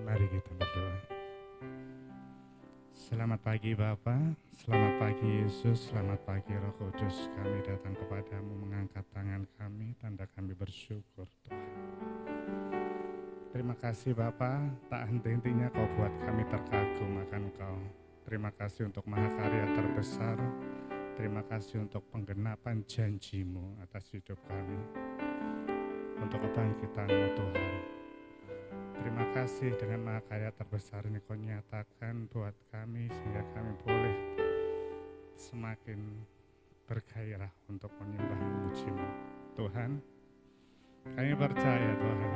Mari kita berdoa. Selamat pagi Bapa, selamat pagi Yesus, selamat pagi Roh Kudus. Kami datang kepadamu mengangkat tangan kami, tanda kami bersyukur Tuhan. Terima kasih Bapa, tak henti-hentinya Kau buat kami terkagum akan Kau. Terima kasih untuk mahakarya terbesar, terima kasih untuk penggenapan janji-Mu atas hidup kami, untuk kebangkitan-Mu Tuhan. Terima kasih dengan mahakarya terbesar ini Kau nyatakan buat kami sehingga kami boleh semakin bergairah untuk menyembah memuji-Mu. Tuhan, kami percaya Tuhan,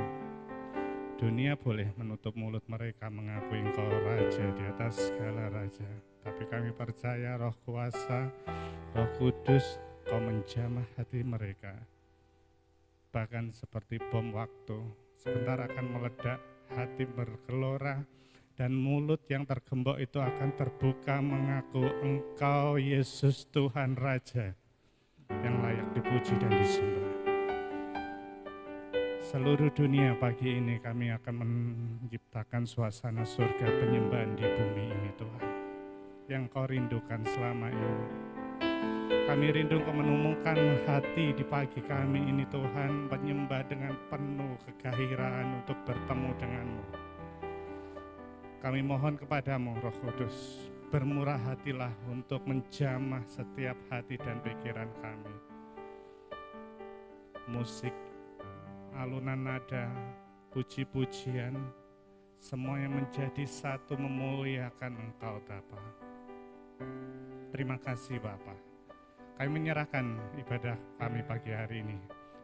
dunia boleh menutup mulut mereka mengakui Engkau Raja di atas segala raja. Tapi kami percaya Roh kuasa, Roh Kudus, Kau menjamah hati mereka. Bahkan seperti bom waktu, sebentar akan meledak, hati bergelora, dan mulut yang tergembok itu akan terbuka mengaku Engkau Yesus Tuhan Raja yang layak dipuji dan disembah. Seluruh dunia pagi ini kami akan menciptakan suasana surga penyembahan di bumi ini Tuhan, yang Kau rindukan selama ini. Kami rindu Kau menemukan hati di pagi kami ini Tuhan, menyembah dengan penuh kegairaan untuk bertemu denganmu. Kami mohon kepadamu Roh Kudus, bermurah hatilah untuk menjamah setiap hati dan pikiran kami. Musik, alunan nada, puji-pujian, semua yang menjadi satu memuliakan Engkau Bapa. Terima kasih Bapa. Kami menyerahkan ibadah kami pagi hari ini,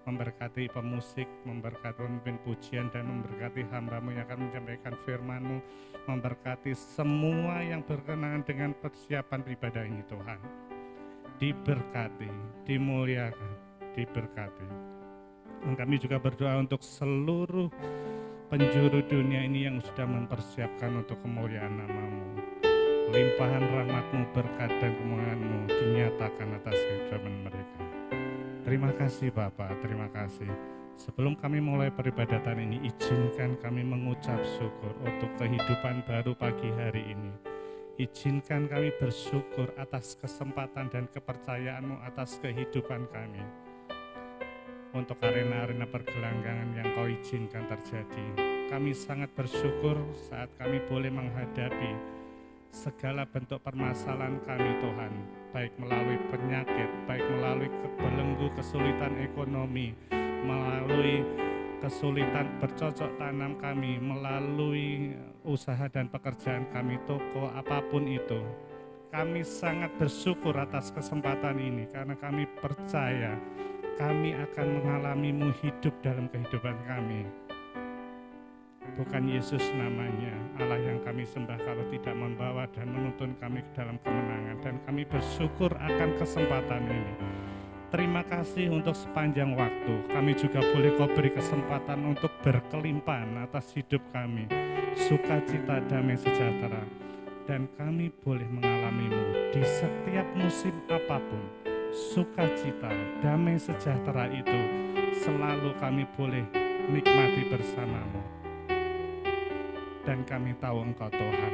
memberkati pemusik, memberkati pemimpin pujian, dan memberkati hamba-Mu yang akan menyampaikan firman-Mu, memberkati semua yang berkenaan dengan persiapan ibadah ini Tuhan. Diberkati, dimuliakan, diberkati. Dan kami juga berdoa untuk seluruh penjuru dunia ini yang sudah mempersiapkan untuk kemuliaan nama-Mu. Limpahan rahmat-Mu, berkat dan kemuliaan-Mu dinyatakan atas kehidupan mereka. Terima kasih Bapa, terima kasih. Sebelum kami mulai peribadatan ini, izinkan kami mengucap syukur untuk kehidupan baru pagi hari ini. Izinkan kami bersyukur atas kesempatan dan kepercayaan-Mu atas kehidupan kami. Untuk arena-arena pergelanggangan yang Kau izinkan terjadi, kami sangat bersyukur saat kami boleh menghadapi segala bentuk permasalahan kami Tuhan, baik melalui penyakit, baik melalui belenggu kesulitan ekonomi, melalui kesulitan bercocok tanam kami, melalui usaha dan pekerjaan kami, toko, apapun itu. Kami sangat bersyukur atas kesempatan ini karena kami percaya kami akan mengalami-Mu hidup dalam kehidupan kami. Bukan Yesus namanya, Allah yang kami sembah kalau tidak membawa dan menuntun kami ke dalam kemenangan. Dan kami bersyukur akan kesempatan ini. Terima kasih untuk sepanjang waktu. Kami juga boleh Kau beri kesempatan untuk berkelimpahan atas hidup kami. Sukacita, damai sejahtera. Dan kami boleh mengalami-Mu di setiap musim apapun. Sukacita, damai sejahtera itu selalu kami boleh nikmati bersama-Mu. Dan kami tahu Engkau Tuhan,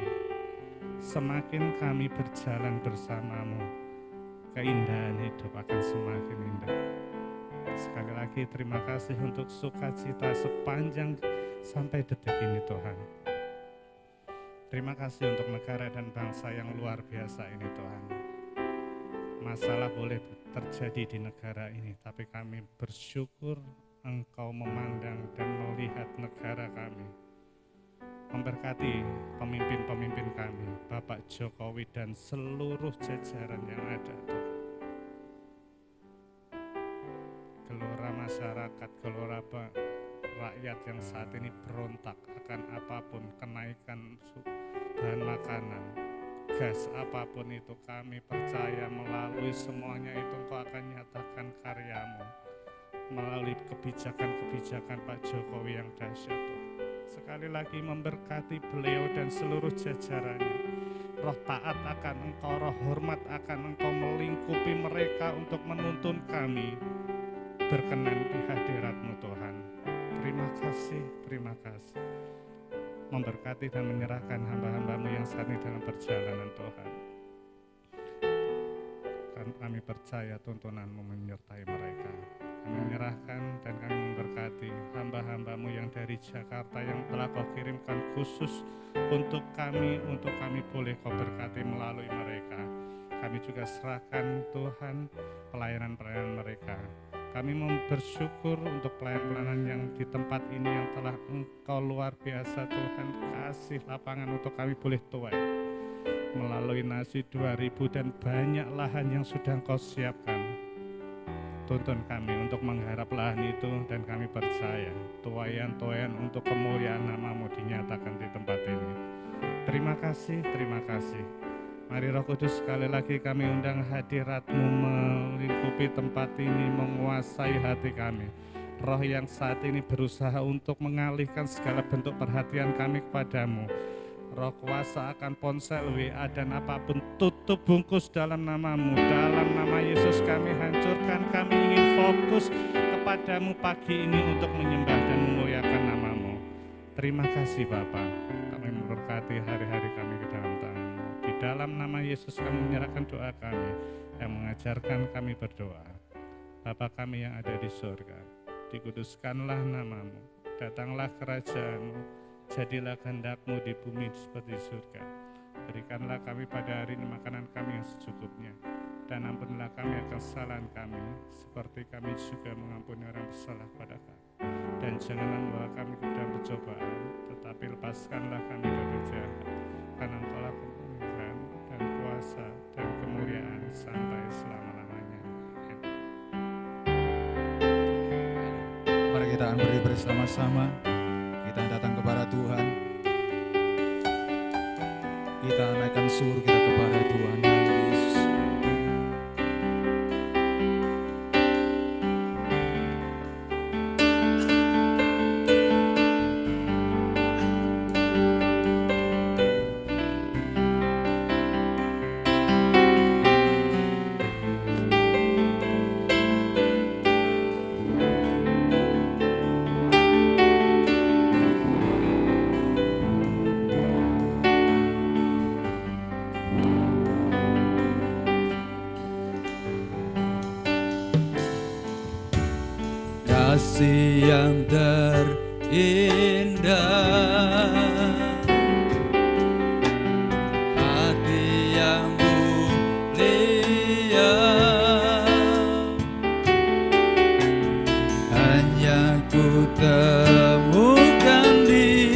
semakin kami berjalan bersama-Mu, keindahan hidup akan semakin indah. Sekali lagi terima kasih untuk sukacita sepanjang sampai detik ini Tuhan. Terima kasih untuk negara dan bangsa yang luar biasa ini Tuhan. Masalah boleh terjadi di negara ini, tapi kami bersyukur Engkau memandang dan melihat negara kami. Memberkati pemimpin-pemimpin kami, Bapak Jokowi dan seluruh jajaran yang ada Tuhan. Gelora masyarakat, gelora rakyat yang saat ini berontak akan apapun, kenaikan bahan makanan, gas apapun itu, kami percaya melalui semuanya itu Engkau akan nyatakan karya-Mu melalui kebijakan-kebijakan Pak Jokowi yang dahsyat Tuhan. Sekali lagi memberkati beliau dan seluruh jajarannya. Roh taat akan Engkau, roh hormat akan Engkau melingkupi mereka untuk menuntun kami berkenan di hadirat-Mu Tuhan. Terima kasih, terima kasih. memberkati dan menyerahkan hamba-hambamu yang saat ini dalam perjalanan Tuhan. Kami percaya tuntunanmu menyertai mereka. Kami menyerahkan dan kami memberkati hamba-hambamu yang dari Jakarta yang telah kau kirimkan khusus untuk kami boleh kau berkati melalui mereka. Kami juga serahkan Tuhan pelayanan-pelayanan mereka. Kami mau bersyukur untuk pelayanan-pelayanan yang di tempat ini yang telah Engkau luar biasa Tuhan kasih lapangan untuk kami boleh tuai melalui nasi 2000 dan banyak lahan yang sudah Engkau siapkan. Tuntun kami untuk menggarap lahan itu dan kami percaya tuaian-tuaian untuk kemuliaan nama-Mu dinyatakan di tempat ini. Terima kasih, terima kasih. Mari Roh Kudus sekali lagi kami undang hadirat-Mu melingkupi tempat ini, menguasai hati kami. Roh yang saat ini berusaha untuk mengalihkan segala bentuk perhatian kami kepadamu. Roh kuasa akan ponsel, WA dan apapun tutup bungkus dalam nama-Mu. Dalam nama Yesus kami hancurkan, kami ingin fokus kepadamu pagi ini untuk menyembah dan memuliakan nama-Mu. Terima kasih Bapa, kami memberkati hari-hari kami ke dalam tangan-Mu. Di dalam nama Yesus kami menyerahkan doa kami yang mengajarkan kami berdoa. Bapa kami yang ada di surga, dikuduskanlah nama-Mu, datanglah kerajaan-Mu, jadilah kehendak-Mu di bumi seperti di surga. Berikanlah kami pada hari ini makanan kami yang secukupnya, dan ampunilah kami akan kesalahan kami, seperti kami juga mengampuni orang bersalah pada kami. Dan janganlah membawa kami ke dalam pencobaan, tetapi lepaskanlah kami dari jahat. Karena Engkaulah kemuliaan dan kuasa dan kemuliaan sampai selama-lamanya. Mari kita beri bersama-sama. Kita datang kepada Tuhan. Kita naikkan suruh kita kepada Tuhan Yesus. Kasih yang terindah, hati yang mulia, hanya ku temukan di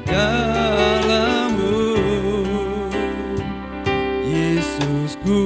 dalam-Mu, Yesusku.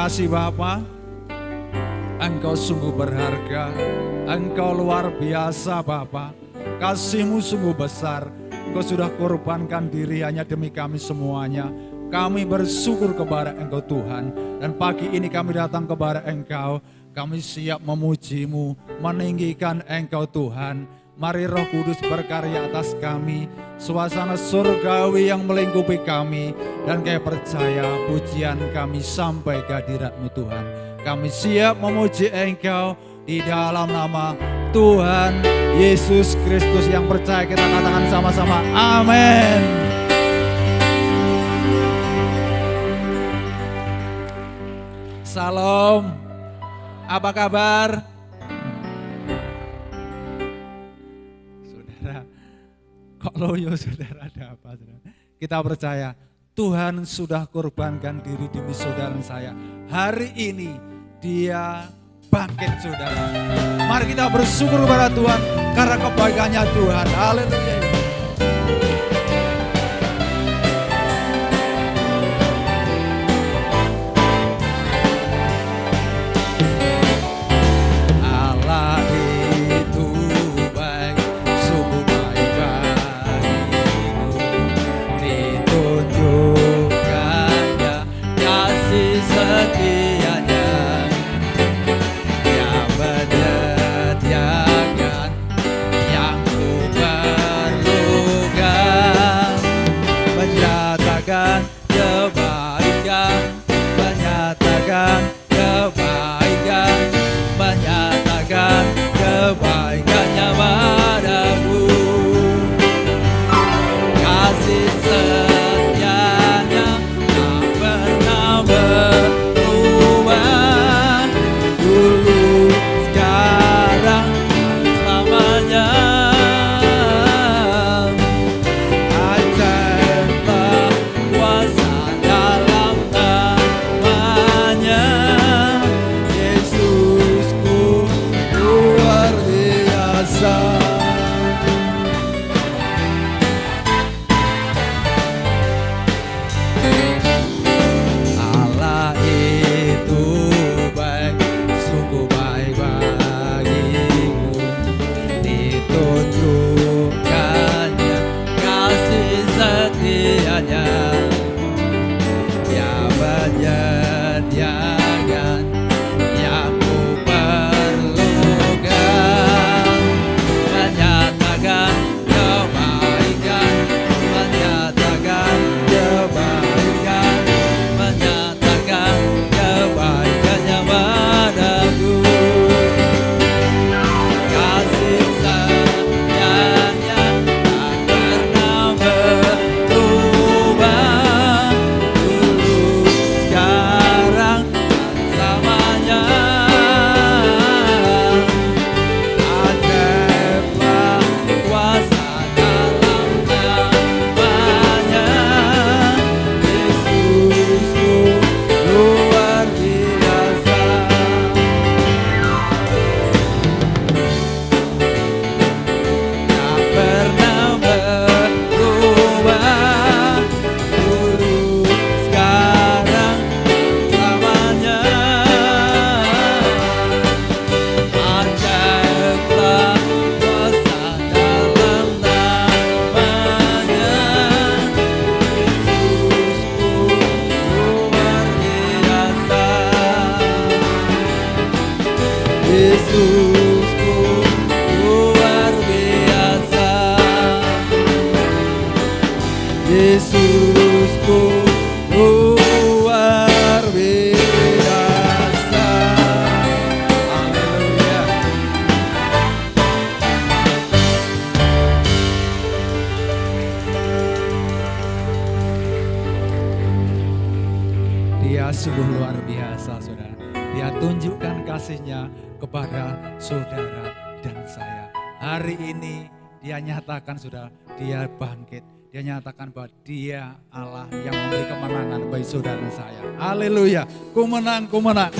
kasih Bapa. Engkau sungguh berharga, Engkau luar biasa Bapa. Kasih-Mu sungguh besar. Engkau sudah korbankan diri hanya demi kami semuanya. Kami bersyukur kepada Engkau Tuhan. Dan pagi ini kami datang kepada Engkau. Kami siap memuji-Mu, meninggikan Engkau Tuhan. Mari Roh Kudus berkarya atas kami. Suasana surgawi yang melingkupi kami. Dan kami percaya pujian kami sampai ke hadirat-Mu Tuhan. Kami siap memuji Engkau di dalam nama Tuhan Yesus Kristus yang percaya. Kita katakan sama-sama amin. Salam, apa kabar? Saudara, kok loyo saudara, ada apa saudara? Kita percaya Tuhan sudah korbankan diri demi saudara saya. Hari ini Dia bangkit saudara. Mari kita bersyukur kepada Tuhan karena kebaikannya Tuhan. Haleluya. Allah itu baik, sungguh baik bagiku. Ditunjukkannya kasih setianya. Menyediakan yang ku perlukan, menyatakan kebaikan, menyatakan kebaikan, menyatakan kebaikannya padaku. Kasih setianya tak pernah berubah, dulu sekarang selamanya. Ajaiblah kuasa dalam namanya. Yesusku luar biasa. Allah itu baik, sungguh baik bagiku. Ditunjukkannya kasih setianya. Dia menyediakan yang ku perlukan, menyatakan kebaikan, menyatakan kebaikan, menyatakan kebaikannya padaku. Kasih sayangnya tak pernah berubah, dulu sekarang selamanya. Ajaiblah kuasa dalam namanya. Yesusku luar biasa. Tak pernah berubah, dulu sekarang selamanya. Ajaiblah kuasa dalam namanya. Yesusku luar biasa. Yesusku luar biasa. Yesusku luar biasa. Haleluya. Dia sungguh luar biasa saudara. Dia tunjukkan kasih-Nya kepada saudara dan saya. Hari ini Dia nyatakan saudara, Dia bangkit. Dia nyatakan bahwa Dia Allah yang memberi kemenangan bagi saudara dan saya. Haleluya. Ku menang, ku menang.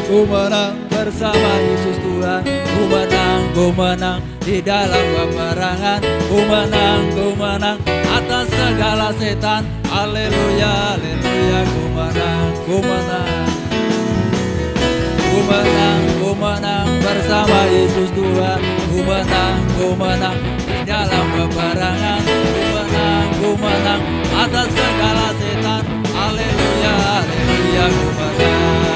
Ku menang bersama Yesus Tuhan. Ku menang di dalam peperangan. Ku menang atas segala setan. Haleluya, haleluya. Ku menang bersama Yesus Tuhan. Ku menang di dalam peperangan. Ku menang atas segala setan. Haleluya, haleluya. Ku menang.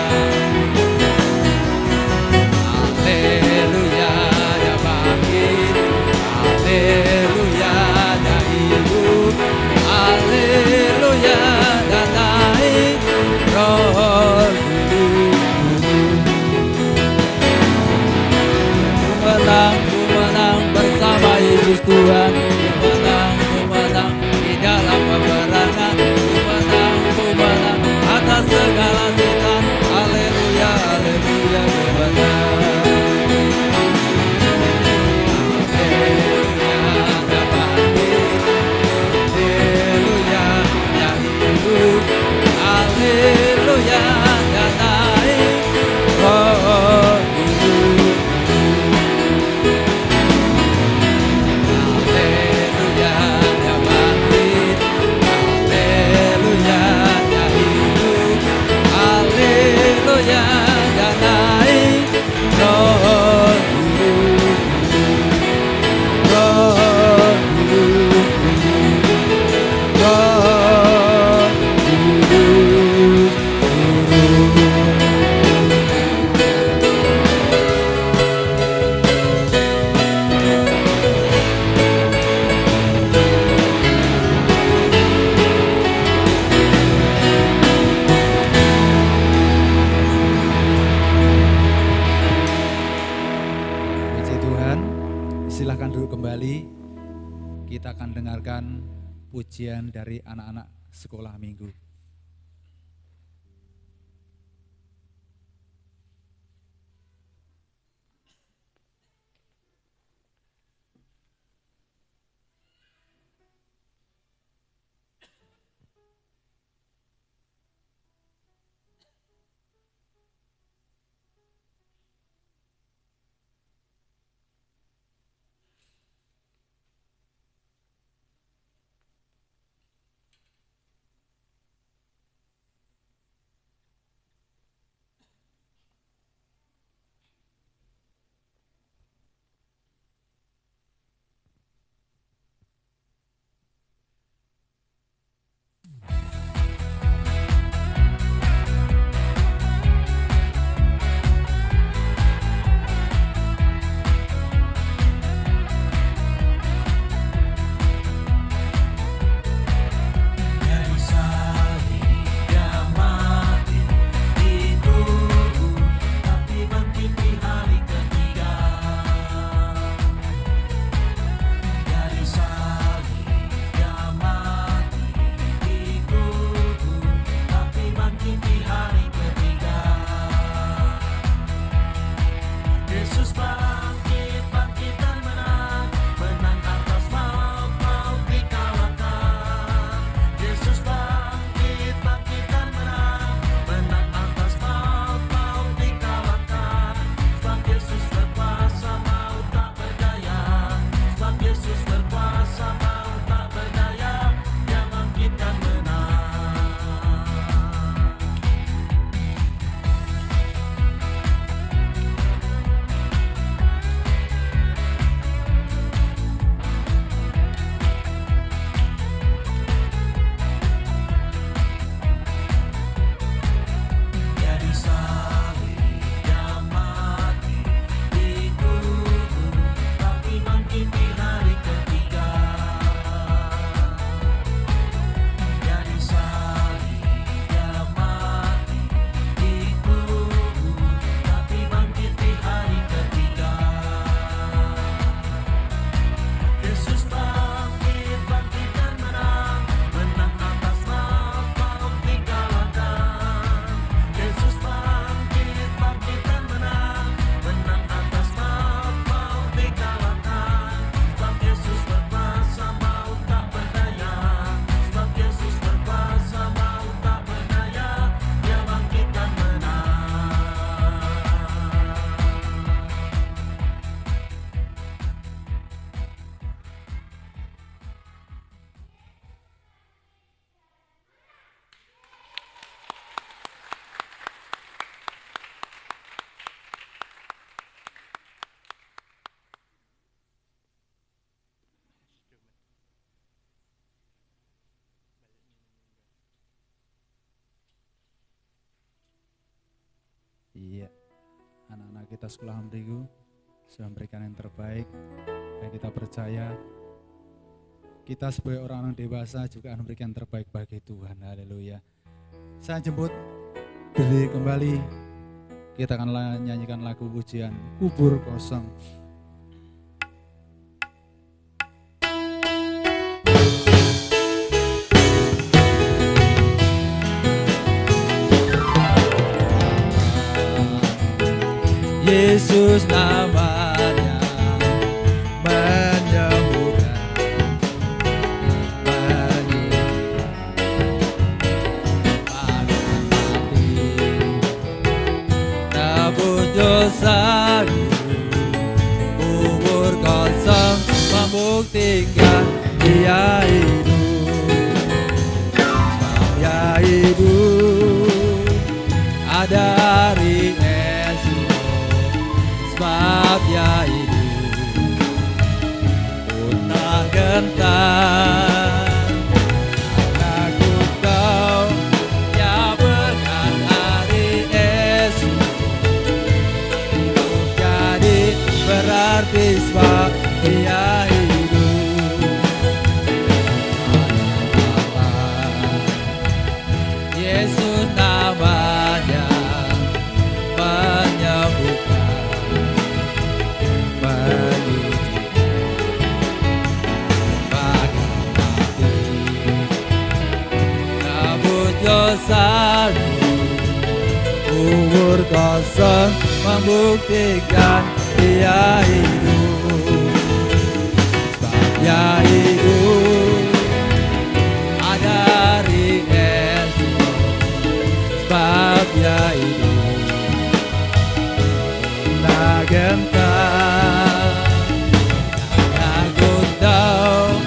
Haleluya, dia bangkit. Haleluya, dia hidup. Haleluya, dia naik. Roh Ku menang bersama Yesus Tuhan. Ku menang di dalam peperangan. Ku menang atas segala setan. Haleluya, haleluya. Ku menang. Haleluya, dia bangkit. Haleluya, dia hidup. Haleluya, dia naik. Oh, kita akan dengarkan pujian dari anak-anak sekolah minggu. Iya, anak-anak kita sekolah minggu sudah memberikan yang terbaik, dan kita percaya kita sebagai orang-orang dewasa juga akan memberikan yang terbaik bagi Tuhan. Haleluya. Saya jemput berdiri kembali, kita akan nyanyikan lagu pujian Kubur Kosong. Yesus namanya menyembuhkan, menyembuhkan mati, tebus dosaku, kubur kosong membuktikan Dia hidup, sebab Dia hidup, ada hari sebab Dia hidup, ku tak gentar, karena ku tahu Dia bukan hari esok. Hidup jadi berarti sebab Dia hidup. Yesus namanya menyembuhkan, dosaku, kubur kosong membuktikan Dia hidup, sebab Dia hidup, ada hari esok, sebab Dia hidup, tak gentar, karena ku tahu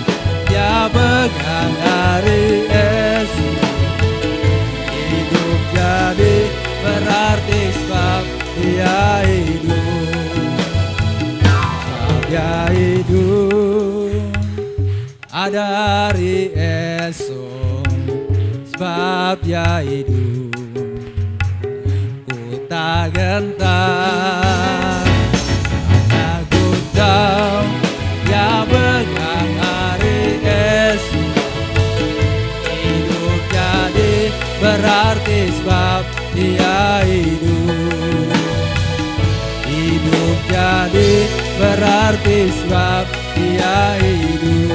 Dia pegang hari esok. Hidup jadi berarti sebab Dia hidup, sebab Dia hidup, ada hari esok, sebab Dia hidup, ku tak gentar, karena ku tahu Dia pegang hari esok. Hidup jadi berarti sebab Dia hidup, hidup jadi berarti sebab Dia hidup,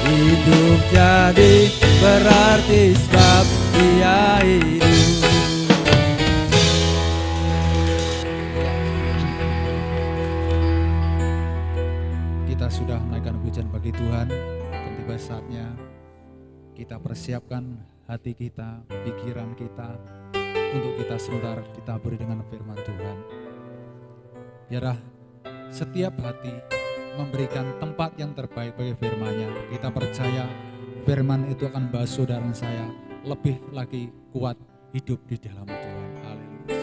hidup jadi berarti sebab Dia hidup. Kita sudah menaikkan pujian bagi Tuhan, dan tiba saatnya kita persiapkan hati kita, pikiran kita, untuk kita sebentar ditaburi dengan firman Tuhan. Biarlah setiap hati memberikan tempat yang terbaik bagi firman-Nya. Kita percaya firman itu akan membawa saudara saya lebih lagi kuat hidup di dalam Tuhan. Haleluya.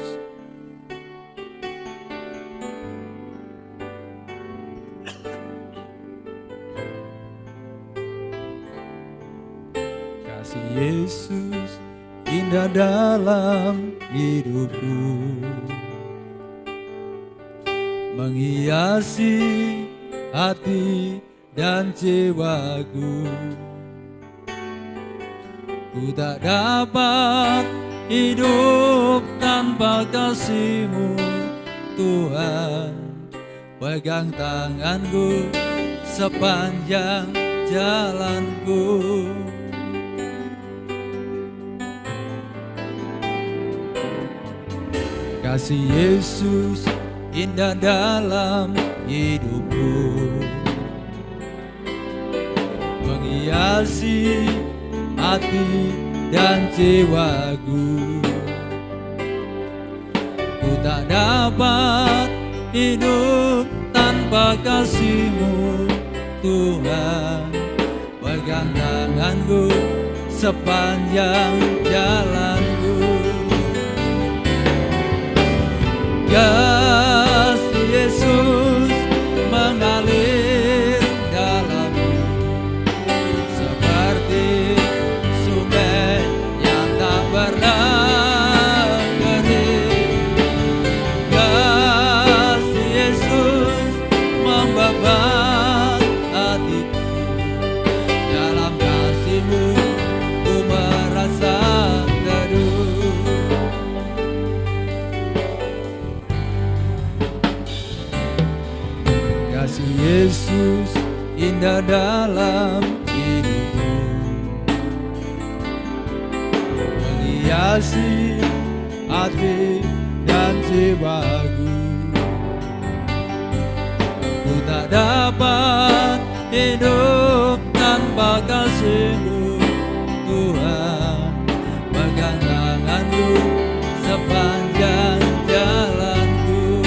Kasih Yesus indah dalam hidupku, menghiasi hati dan jiwaku. Ku tak dapat hidup tanpa kasih-Mu, Tuhan. Pegang tanganku sepanjang jalanku. Kasih Yesus indah dalam hidupku, menghiasi hati dan jiwaku. Ku tak dapat hidup tanpa kasih-Mu, Tuhan. Pegang tanganku sepanjang jalanku. Kasih Yesus mengalir dalamku, seperti sungai yang tak pernah kering. ada dalam hidupku, menghiasi hati dan jiwaku. Ku tak dapat hidup tanpa kasih-Mu, Tuhan. Pegang tangan-Mu sepanjang jalanku.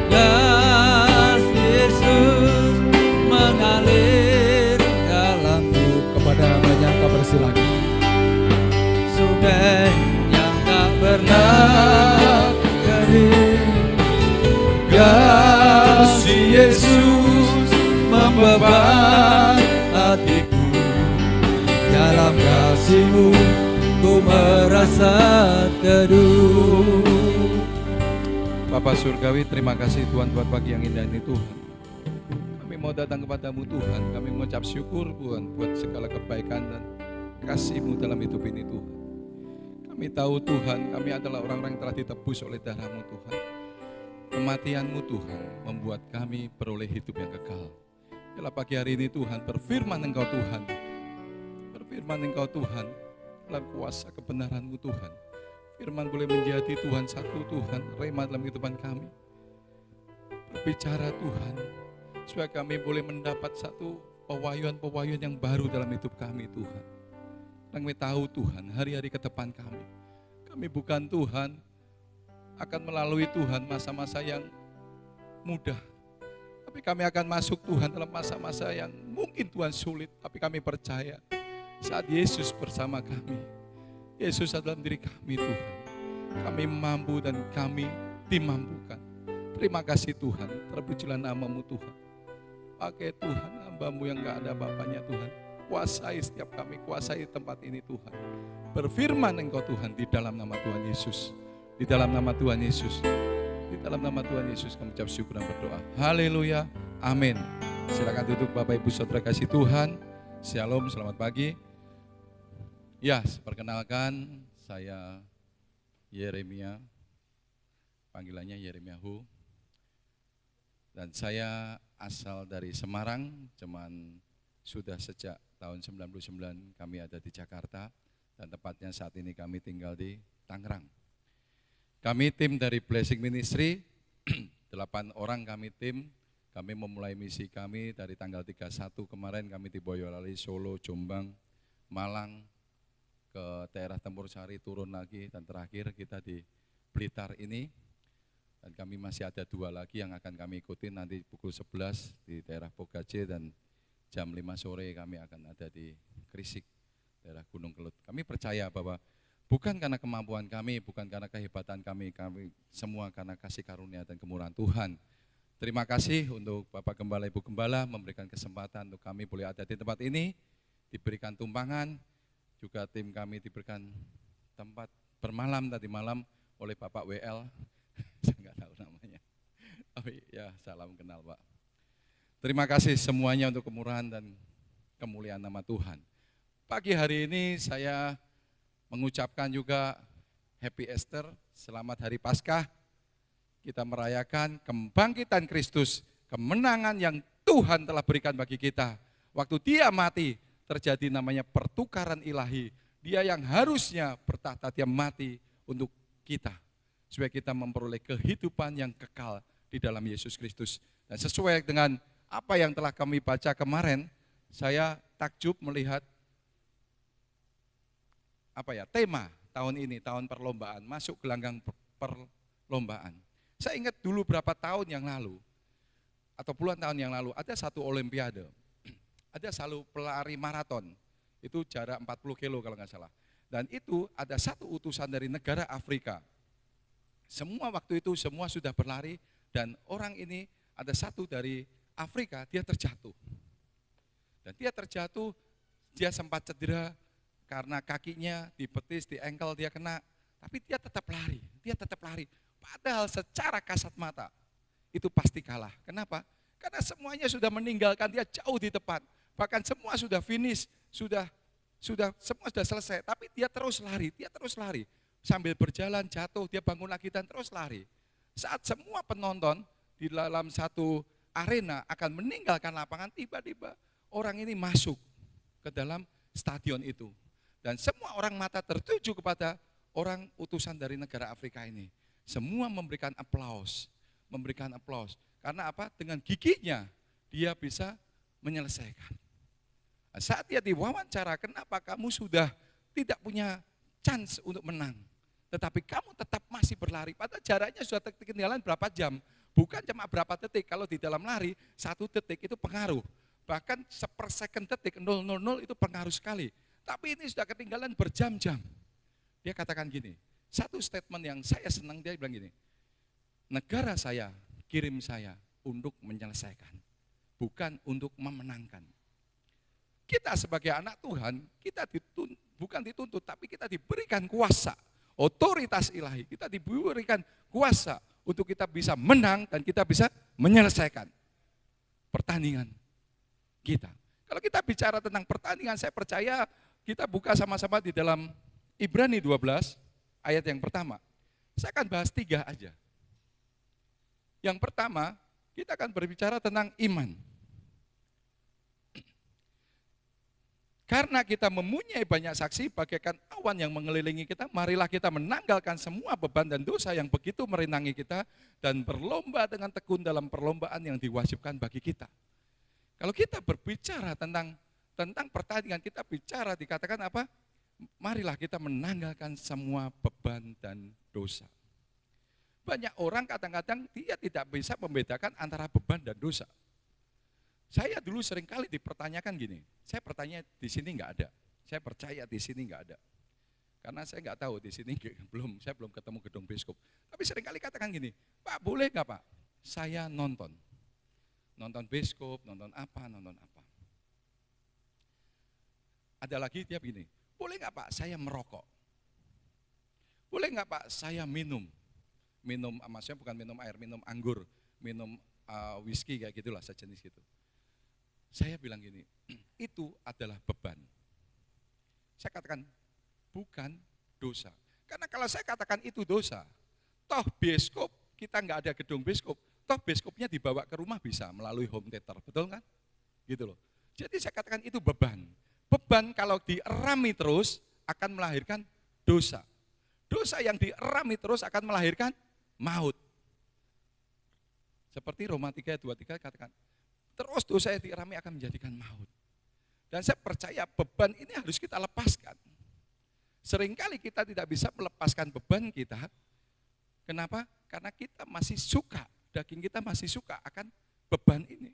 Kasih Yesus mengalir dalamku. Kepada banyak kau bersilakan. Sungai yang tak pernah kering. Kasih Yesus membeban hatiku. Dalam kasih-Mu ku merasa teduh. Bapa Surgawi, terima kasih Tuhan buat pagi yang indah ini Tuhan. Kami mau datang kepadamu Tuhan, kami mengucap syukur Tuhan buat segala kebaikan dan kasih-Mu dalam hidup ini Tuhan. Kami tahu Tuhan, kami adalah orang-orang yang telah ditebus oleh darah-Mu Tuhan. Kematian-Mu Tuhan membuat kami beroleh hidup yang kekal. Bila pagi hari ini Tuhan, berfirman Engkau Tuhan, berfirman Engkau Tuhan, dalam kuasa kebenaran-Mu Tuhan. Firman boleh menjadi Tuhan satu Tuhan, rema dalam kehidupan kami. Berbicara Tuhan, supaya kami boleh mendapat satu pewahyuan-pewahyuan yang baru dalam hidup kami Tuhan. Kami tahu Tuhan, hari-hari ke depan kami bukan Tuhan, akan melalui Tuhan masa-masa yang mudah. Tapi kami akan masuk Tuhan dalam masa-masa yang mungkin Tuhan sulit, tapi kami percaya saat Yesus bersama kami, Yesus adalah diri kami Tuhan. Kami mampu dan kami dimampukan. Terima kasih Tuhan, terpujilah nama-Mu Tuhan. Pakai Tuhan, hamba-Mu yang gak ada bapaknya Tuhan. Kuasai setiap kami, kuasai tempat ini Tuhan. Berfirman Engkau Tuhan di dalam nama Tuhan Yesus. Di dalam nama Tuhan Yesus. Di dalam nama Tuhan Yesus kami ucap syukur dan berdoa. Haleluya, amin. Silakan duduk Bapak Ibu Saudara kasih Tuhan. Shalom, selamat pagi. Ya, perkenalkan saya Yeremia, panggilannya Yeremiahu. Dan saya asal dari Semarang, cuman sudah sejak tahun 99 kami ada di Jakarta. Dan tepatnya saat ini kami tinggal di Tangerang. Kami tim dari Blessing Ministry, 8 orang kami tim. Kami memulai misi kami dari tanggal 31 kemarin kami di Boyolali, Solo, Jombang, Malang, ke daerah Tempur Sari, turun lagi, dan terakhir kita di Blitar ini. Dan kami masih ada 2 lagi yang akan kami ikuti nanti pukul 11 di daerah Pogace, dan jam 5 sore kami akan ada di Krisik, daerah Gunung Kelut. Kami percaya bahwa bukan karena kemampuan kami, bukan karena kehebatan kami semua karena kasih karunia dan kemurahan Tuhan. Terima kasih untuk Bapak Gembala, Ibu Gembala memberikan kesempatan untuk kami boleh ada di tempat ini, diberikan tumpangan. Juga tim kami diberikan tempat bermalam tadi malam oleh Bapak WL, saya nggak tahu namanya, tapi ya salam kenal Pak. Terima kasih semuanya untuk kemurahan dan kemuliaan nama Tuhan. Pagi hari ini saya mengucapkan juga Happy Easter, selamat Hari Paskah. Kita merayakan kebangkitan Kristus, kemenangan yang Tuhan telah berikan bagi kita. Waktu Dia mati, terjadi namanya pertukaran ilahi. Dia yang harusnya bertahta, Dia mati untuk kita. Supaya kita memperoleh kehidupan yang kekal di dalam Yesus Kristus. Dan sesuai dengan apa yang telah kami baca kemarin, saya takjub melihat tema tahun ini, tahun perlombaan, masuk gelanggang perlombaan. Saya ingat dulu berapa tahun yang lalu, atau puluhan tahun yang lalu, ada satu olimpiade. Ada selalu pelari maraton, itu jarak 40 kilo kalau nggak salah. Dan itu ada satu utusan dari negara Afrika. Semua waktu itu semua sudah berlari dan orang ini ada satu dari Afrika, dia terjatuh. Dan dia terjatuh, dia sempat cedera karena kakinya di betis, di ankle dia kena. Tapi dia tetap lari. Padahal secara kasat mata itu pasti kalah. Kenapa? Karena semuanya sudah meninggalkan dia jauh di depan. Bahkan semua sudah finish, semua sudah selesai, tapi dia terus lari. Sambil berjalan jatuh, dia bangun lagi dan terus lari. Saat semua penonton di dalam satu arena, akan meninggalkan lapangan, tiba-tiba orang ini masuk ke dalam stadion itu. Dan semua orang mata tertuju kepada orang utusan dari negara Afrika ini. Semua memberikan aplaus. Karena apa? Dengan giginya dia bisa menyelesaikan. Nah, saat dia diwawancara, kenapa kamu sudah tidak punya chance untuk menang? Tetapi kamu tetap masih berlari, padahal jaraknya sudah ketinggalan berapa jam. Bukan cuma berapa detik, kalau di dalam lari, 1 detik itu pengaruh. Bahkan sepersecond detik, 000 itu pengaruh sekali. Tapi ini sudah ketinggalan berjam-jam. Dia katakan gini, satu statement yang saya senang, dia bilang gini, negara saya kirim saya untuk menyelesaikan, bukan untuk memenangkan. Kita sebagai anak Tuhan, kita bukan dituntut, tapi kita diberikan kuasa, otoritas ilahi, kita diberikan kuasa untuk kita bisa menang dan kita bisa menyelesaikan pertandingan kita. Kalau kita bicara tentang pertandingan, saya percaya kita buka sama-sama di dalam Ibrani 12 ayat yang pertama. Saya akan bahas 3 aja. Yang pertama, kita akan berbicara tentang iman. Karena kita mempunyai banyak saksi bagaikan awan yang mengelilingi kita, marilah kita menanggalkan semua beban dan dosa yang begitu merintangi kita dan berlomba dengan tekun dalam perlombaan yang diwajibkan bagi kita. Kalau kita berbicara tentang pertandingan, kita bicara dikatakan apa? Marilah kita menanggalkan semua beban dan dosa. Banyak orang kadang-kadang dia tidak bisa membedakan antara beban dan dosa. Saya dulu seringkali dipertanyakan gini, saya bertanya di sini enggak ada, saya percaya di sini enggak ada. Karena saya enggak tahu di sini saya belum ketemu gedung biskop. Tapi seringkali katakan gini, Pak boleh enggak Pak? Saya nonton biskop, nonton apa. Ada lagi dia begini, boleh enggak Pak saya merokok? Boleh enggak Pak saya minum, maksudnya bukan minum air, minum anggur, minum whisky kayak gitulah, sejenis gitu. Saya bilang gini, itu adalah beban. Saya katakan, bukan dosa. Karena kalau saya katakan itu dosa, toh biskop, kita nggak ada gedung biskop, toh biskopnya dibawa ke rumah bisa melalui home theater, betul kan? Gitu loh. Jadi saya katakan itu beban. Beban kalau dierami terus akan melahirkan dosa. Dosa yang dierami terus akan melahirkan maut. Seperti Roma 3:23 katakan, terus dosa yang dierami akan menjadikan maut. Dan saya percaya beban ini harus kita lepaskan. Seringkali kita tidak bisa melepaskan beban kita. Kenapa? Karena kita masih suka, daging kita masih suka akan beban ini.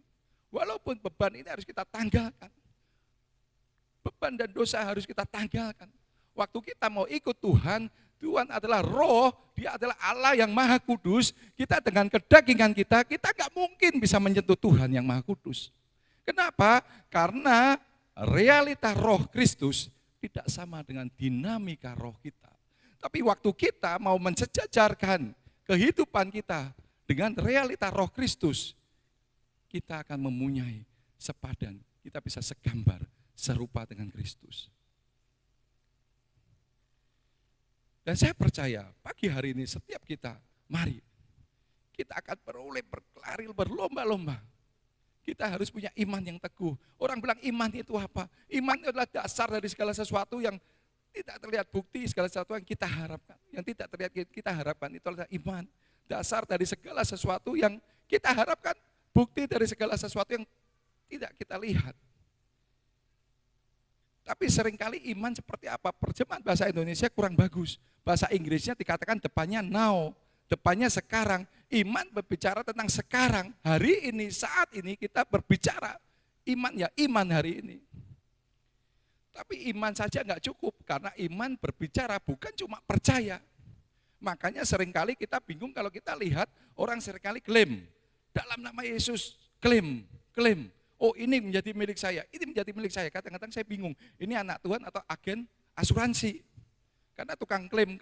Walaupun beban ini harus kita tanggalkan. Beban dan dosa harus kita tanggalkan. Waktu kita mau ikut Tuhan, Tuhan adalah roh, dia adalah Allah yang maha kudus. Kita dengan kedagingan kita gak mungkin bisa menyentuh Tuhan yang maha kudus. Kenapa? Karena realita roh Kristus tidak sama dengan dinamika roh kita. Tapi waktu kita mau mensejajarkan kehidupan kita dengan realita roh Kristus, kita akan mempunyai sepadan, kita bisa segambar, serupa dengan Kristus. Dan saya percaya pagi hari ini setiap kita, mari kita akan berlari berlomba-lomba. Kita harus punya iman yang teguh. Orang bilang iman itu apa? Iman itu adalah dasar dari segala sesuatu yang tidak terlihat bukti, segala sesuatu yang kita harapkan. Yang tidak terlihat kita harapkan itu adalah iman. Dasar dari segala sesuatu yang kita harapkan, bukti dari segala sesuatu yang tidak kita lihat. Tapi seringkali iman seperti apa? Terjemahan bahasa Indonesia kurang bagus. Bahasa Inggrisnya dikatakan depannya now, depannya sekarang. Iman berbicara tentang sekarang, hari ini, saat ini kita berbicara. Iman ya iman hari ini. Tapi iman saja enggak cukup, karena iman berbicara bukan cuma percaya. Makanya seringkali kita bingung kalau kita lihat orang seringkali klaim. Dalam nama Yesus, klaim. Oh ini menjadi milik saya, ini menjadi milik saya. Kadang-kadang saya bingung, ini anak Tuhan atau agen asuransi. Karena tukang klaim.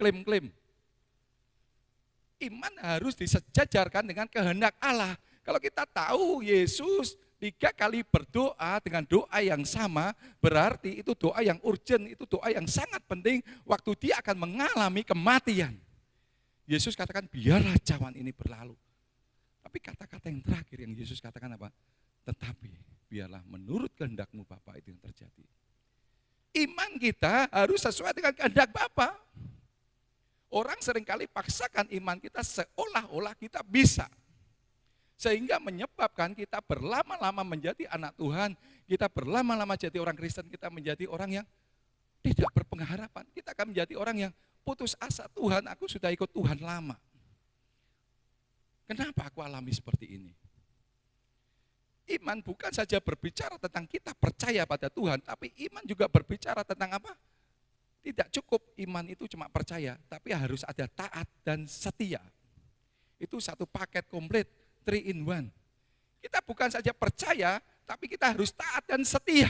Iman harus disejajarkan dengan kehendak Allah. Kalau kita tahu Yesus 3 kali berdoa dengan doa yang sama, berarti itu doa yang urgent, itu doa yang sangat penting waktu dia akan mengalami kematian. Yesus katakan biarlah cawan ini berlalu. Tapi Tapi kata-kata yang terakhir yang Yesus katakan apa? Tetapi biarlah menurut kehendak-Mu Bapa itu yang terjadi. Iman kita harus sesuai dengan kehendak Bapa. Orang seringkali paksakan iman kita seolah-olah kita bisa. Sehingga menyebabkan kita berlama-lama menjadi anak Tuhan, kita berlama-lama jadi orang Kristen, kita menjadi orang yang tidak berpengharapan. Kita akan menjadi orang yang putus asa, Tuhan aku sudah ikut Tuhan lama. Kenapa aku alami seperti ini? Iman bukan saja berbicara tentang kita percaya pada Tuhan, tapi iman juga berbicara tentang apa? Tidak cukup iman itu cuma percaya, tapi harus ada taat dan setia. Itu satu paket komplit, 3 in 1. Kita bukan saja percaya, tapi kita harus taat dan setia.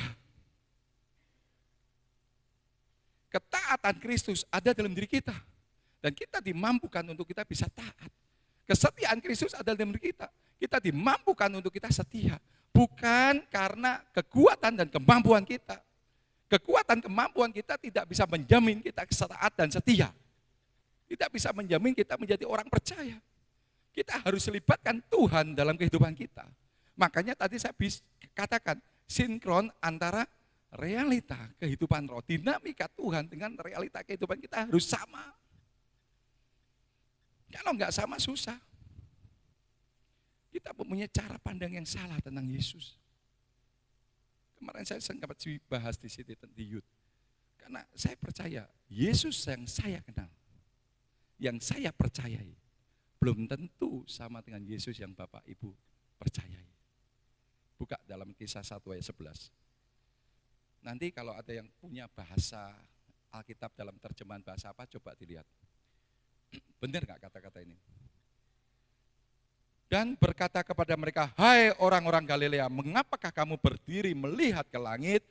Ketaatan Kristus ada dalam diri kita. Dan kita dimampukan untuk kita bisa taat. Kesetiaan Kristus ada dalam diri kita. Kita dimampukan untuk kita setia. Bukan karena kekuatan dan kemampuan kita. Kekuatan kemampuan kita tidak bisa menjamin kita taat dan setia. Tidak bisa menjamin kita menjadi orang percaya. Kita harus libatkan Tuhan dalam kehidupan kita. Makanya tadi saya katakan sinkron antara realita kehidupan roh, dinamika Tuhan dengan realita kehidupan kita harus sama. Kalau enggak sama susah. Kita mempunyai cara pandang yang salah tentang Yesus. Kemarin saya sempat bahas di situ di youth. Karena saya percaya Yesus yang saya kenal, yang saya percayai, belum tentu sama dengan Yesus yang Bapak Ibu percayai. Buka dalam Kisah 1 ayat 11. Nanti kalau ada yang punya bahasa Alkitab dalam terjemahan bahasa apa, coba dilihat. Benar nggak kata-kata ini? Dan berkata kepada mereka, hai orang-orang Galilea, mengapakah kamu berdiri melihat ke langit?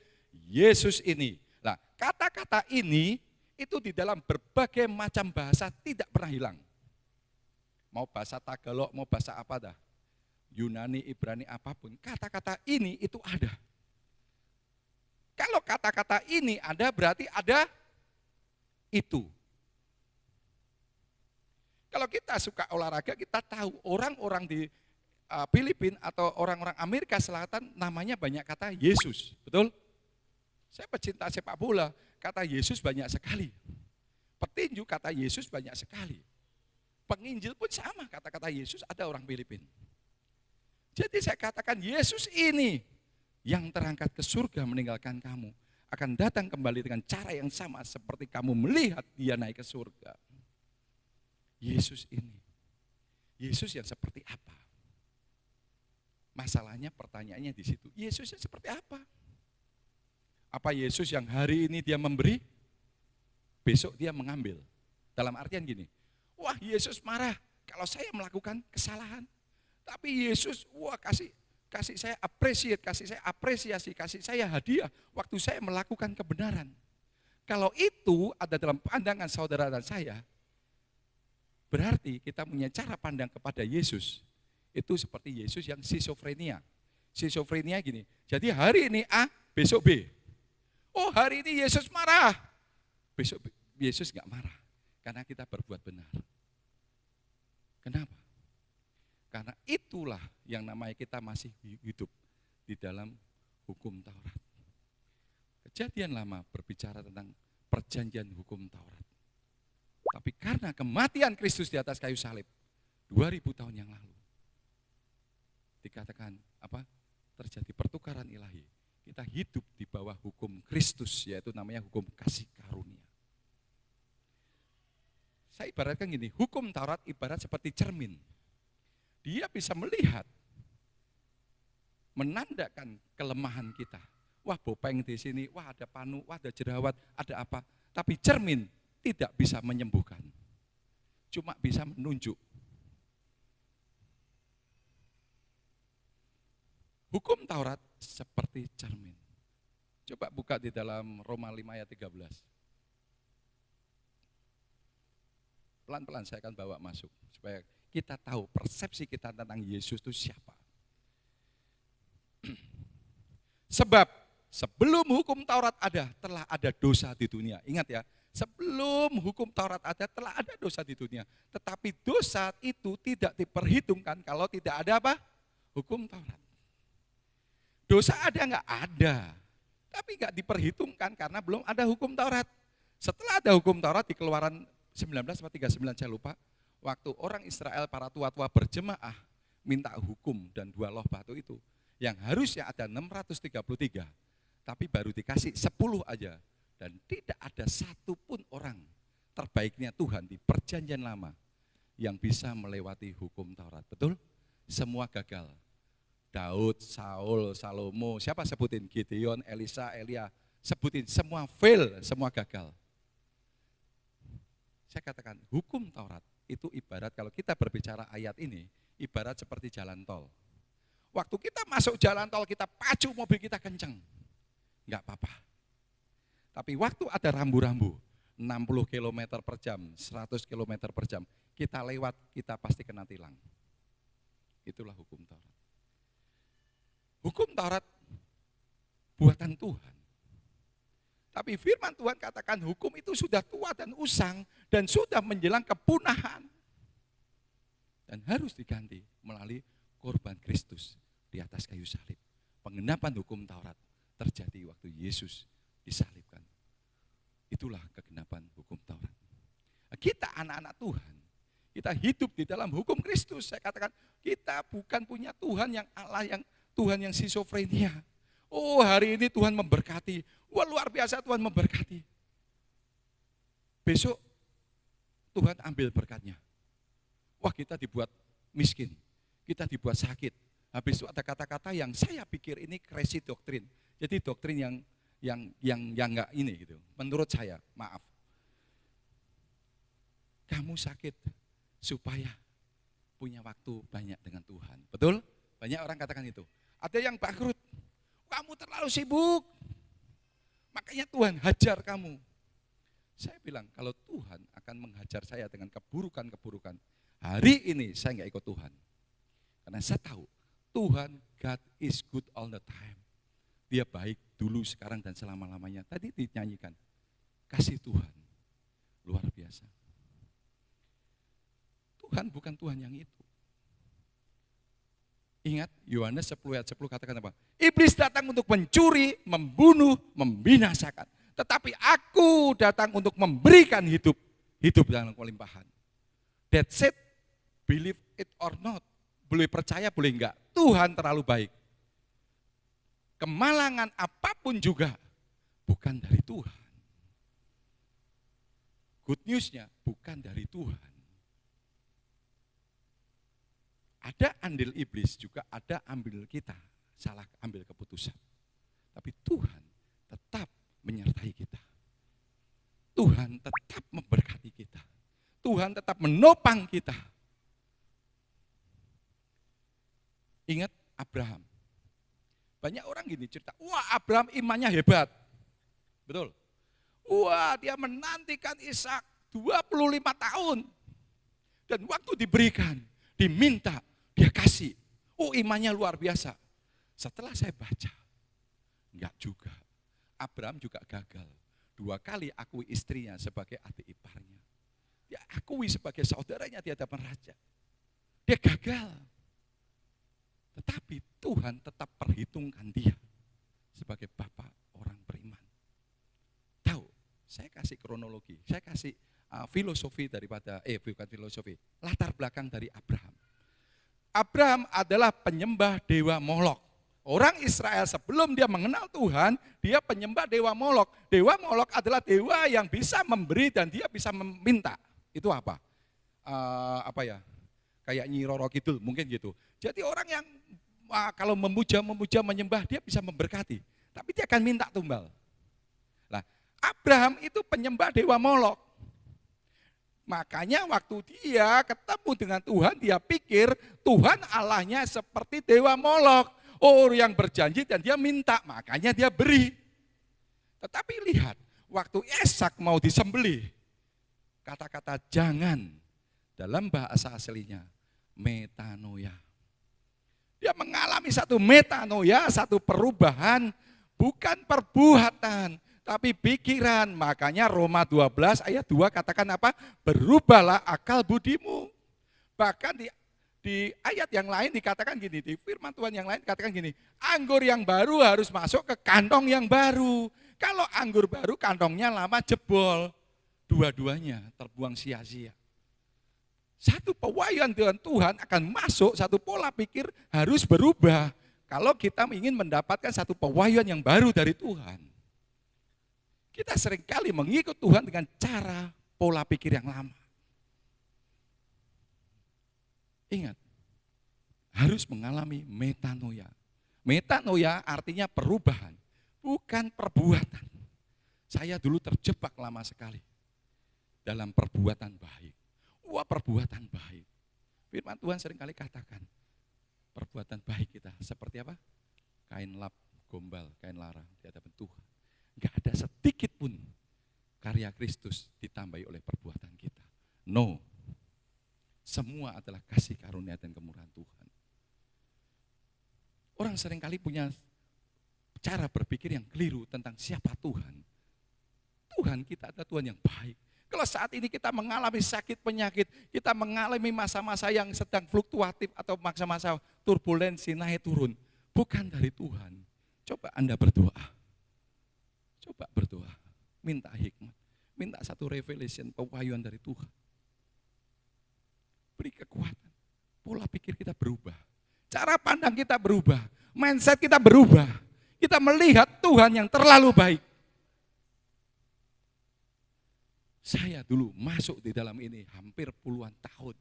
Yesus ini. Nah, kata-kata ini itu di dalam berbagai macam bahasa tidak pernah hilang. Mau bahasa Tagalog, mau bahasa apa dah. Yunani, Ibrani, apapun. Kata-kata ini itu ada. Kalau kata-kata ini ada, berarti ada itu. Kalau kita suka olahraga, kita tahu orang-orang di Filipina atau orang-orang Amerika Selatan namanya banyak kata Yesus, betul? Saya pecinta sepak bola, kata Yesus banyak sekali. Petinju kata Yesus banyak sekali. Penginjil pun sama, kata-kata Yesus ada orang Filipina. Jadi saya katakan Yesus ini yang terangkat ke surga meninggalkan kamu akan datang kembali dengan cara yang sama seperti kamu melihat dia naik ke surga. Yesus ini, Yesus yang seperti apa? Masalahnya pertanyaannya di situ, Yesusnya seperti apa? Apa Yesus yang hari ini dia memberi, besok dia mengambil? Dalam artian gini, wah Yesus marah kalau saya melakukan kesalahan. Tapi Yesus, wah kasih saya apresiasi, kasih saya hadiah waktu saya melakukan kebenaran. Kalau itu ada dalam pandangan saudara dan saya, berarti kita punya cara pandang kepada Yesus itu seperti Yesus yang skizofrenia. Skizofrenia gini, jadi hari ini A, besok B. Oh hari ini Yesus marah, besok Yesus enggak marah karena kita berbuat benar. Kenapa? Karena itulah yang namanya kita masih hidup di dalam hukum Taurat. Kejadian lama berbicara tentang perjanjian hukum Taurat. Tapi karena kematian Kristus di atas kayu salib 2000 tahun yang lalu, dikatakan apa? Terjadi pertukaran ilahi. Kita hidup di bawah hukum Kristus, yaitu namanya hukum kasih karunia. Saya ibaratkan gini, hukum Taurat ibarat seperti cermin. Dia bisa melihat, menandakan kelemahan kita. Wah bopeng di sini, wah ada panu, wah ada jerawat, ada apa. Tapi cermin tidak bisa menyembuhkan. Cuma bisa menunjuk. Hukum Taurat seperti cermin. Coba buka di dalam Roma 5 ayat 13. Pelan-pelan saya akan bawa masuk supaya kita tahu persepsi kita tentang Yesus itu siapa. Sebab sebelum hukum Taurat ada, telah ada dosa di dunia. Ingat ya, Sebelum hukum Taurat ada, telah ada dosa di dunia. Tetapi dosa itu tidak diperhitungkan kalau tidak ada apa? Hukum Taurat. Dosa ada nggak? Ada. Tapi nggak diperhitungkan karena belum ada hukum Taurat. Setelah ada hukum Taurat di Keluaran 19 atau 39 saya lupa, waktu orang Israel para tua-tua berjemaah minta hukum dan 2 loh batu itu, yang harusnya ada 633, tapi baru dikasih 10 aja. Dan tidak ada satupun orang terbaiknya Tuhan di perjanjian lama yang bisa melewati hukum Taurat. Betul? Semua gagal. Daud, Saul, Salomo, siapa sebutin? Gideon, Elisa, Elia, sebutin, semua fail, semua gagal. Saya katakan, hukum Taurat itu ibarat, kalau kita berbicara ayat ini, ibarat seperti jalan tol. Waktu kita masuk jalan tol, kita pacu mobil kita kenceng. Enggak apa-apa. Tapi waktu ada rambu-rambu, 60 km per jam, 100 km per jam, kita lewat, kita pasti kena tilang. Itulah hukum Taurat. Hukum Taurat buatan Tuhan. Tapi firman Tuhan katakan hukum itu sudah tua dan usang dan sudah menjelang kepunahan. Dan harus diganti melalui korban Kristus di atas kayu salib. Penggenapan hukum Taurat terjadi waktu Yesus disalibkan. Itulah kegenapan hukum Taurat. Kita anak-anak Tuhan, kita hidup di dalam hukum Kristus. Saya katakan kita bukan punya Tuhan yang Allah, yang Tuhan yang skizofrenia. Oh, hari ini Tuhan memberkati. Wah, luar biasa Tuhan memberkati. Besok Tuhan ambil berkatnya. Wah, kita dibuat miskin, kita dibuat sakit. Habis itu ada kata-kata yang saya pikir ini crazy doktrin. Jadi doktrin yang enggak ini gitu. Menurut saya, maaf. Kamu sakit supaya punya waktu banyak dengan Tuhan. Betul? Banyak orang katakan itu. Ada yang bangkrut. Kamu terlalu sibuk. Makanya Tuhan hajar kamu. Saya bilang, kalau Tuhan akan menghajar saya dengan keburukan-keburukan, hari ini saya enggak ikut Tuhan. Karena saya tahu, Tuhan, God is good all the time. Dia baik dulu, sekarang, dan selama-lamanya. Tadi dinyanyikan, kasih Tuhan, luar biasa. Tuhan bukan Tuhan yang itu. Ingat, Yohanes 10 ayat 10 katakan apa? Iblis datang untuk mencuri, membunuh, membinasakan. Tetapi aku datang untuk memberikan hidup dalam kelimpahan. That's it, believe it or not. Boleh percaya, boleh enggak. Tuhan terlalu baik. Kemalangan apapun juga bukan dari Tuhan. Good news-nya bukan dari Tuhan. Ada andil iblis, juga ada ambil kita, salah ambil keputusan. Tapi Tuhan tetap menyertai kita. Tuhan tetap memberkati kita. Tuhan tetap menopang kita. Ingat Abraham. Banyak orang gini cerita, wah Abraham imannya hebat. Betul. Wah dia menantikan Ishak 25 tahun. Dan waktu diberikan, diminta, dia kasih. Oh imannya luar biasa. Setelah saya baca, enggak juga. Abraham juga gagal. 2 kali akui istrinya sebagai adik iparnya. Dia akui sebagai saudaranya di hadapan raja. Dia gagal. Tetapi Tuhan tetap perhitungkan dia sebagai bapak orang beriman. Tahu, saya kasih kronologi, saya kasih filosofi daripada, bukan filosofi, latar belakang dari Abraham. Abraham adalah penyembah dewa Molok. Orang Israel sebelum dia mengenal Tuhan, dia penyembah dewa Molok. Dewa Molok adalah dewa yang bisa memberi dan dia bisa meminta. Itu apa? Kayak Nyi Roro Kidul, mungkin gitu. Jadi orang yang kalau memuja, menyembah, dia bisa memberkati. Tapi dia akan minta tumbal. Nah, Abraham itu penyembah dewa Molok. Makanya waktu dia ketemu dengan Tuhan, dia pikir Tuhan Allahnya seperti dewa Molok. Oh, yang berjanji dan dia minta, makanya dia beri. Tetapi lihat, waktu Ishak mau disembelih, kata-kata jangan dalam bahasa aslinya metanoia. Dia mengalami satu metanoia, satu perubahan, bukan perbuatan, tapi pikiran. Makanya Roma 12 ayat 2 katakan apa? Berubahlah akal budimu. Bahkan di ayat yang lain dikatakan gini, di firman Tuhan yang lain dikatakan gini, anggur yang baru harus masuk ke kantong yang baru. Kalau anggur baru kantongnya lama jebol, dua-duanya terbuang sia-sia. Satu pewahyuan dengan Tuhan akan masuk, satu pola pikir harus berubah. Kalau kita ingin mendapatkan satu pewahyuan yang baru dari Tuhan. Kita seringkali mengikut Tuhan dengan cara pola pikir yang lama. Ingat, harus mengalami metanoia. Metanoia artinya perubahan, bukan perbuatan. Saya dulu terjebak lama sekali dalam perbuatan baik. Wah, perbuatan baik. Firman Tuhan seringkali katakan, perbuatan baik kita seperti apa? Kain lap, gombal, kain larang di hadapan Tuhan. Enggak ada sedikit pun karya Kristus ditambahi oleh perbuatan kita. No. Semua adalah kasih karunia dan kemurahan Tuhan. Orang seringkali punya cara berpikir yang keliru tentang siapa Tuhan. Tuhan kita adalah Tuhan yang baik. Kalau saat ini kita mengalami sakit penyakit, kita mengalami masa-masa yang sedang fluktuatif atau masa-masa turbulensi naik turun, bukan dari Tuhan. Coba Anda berdoa. Coba berdoa. Minta hikmat. Minta satu revelation, pewahyuan dari Tuhan. Beri kekuatan. Pola pikir kita berubah. Cara pandang kita berubah. Mindset kita berubah. Kita melihat Tuhan yang terlalu baik. Saya dulu masuk di dalam ini hampir puluhan tahun.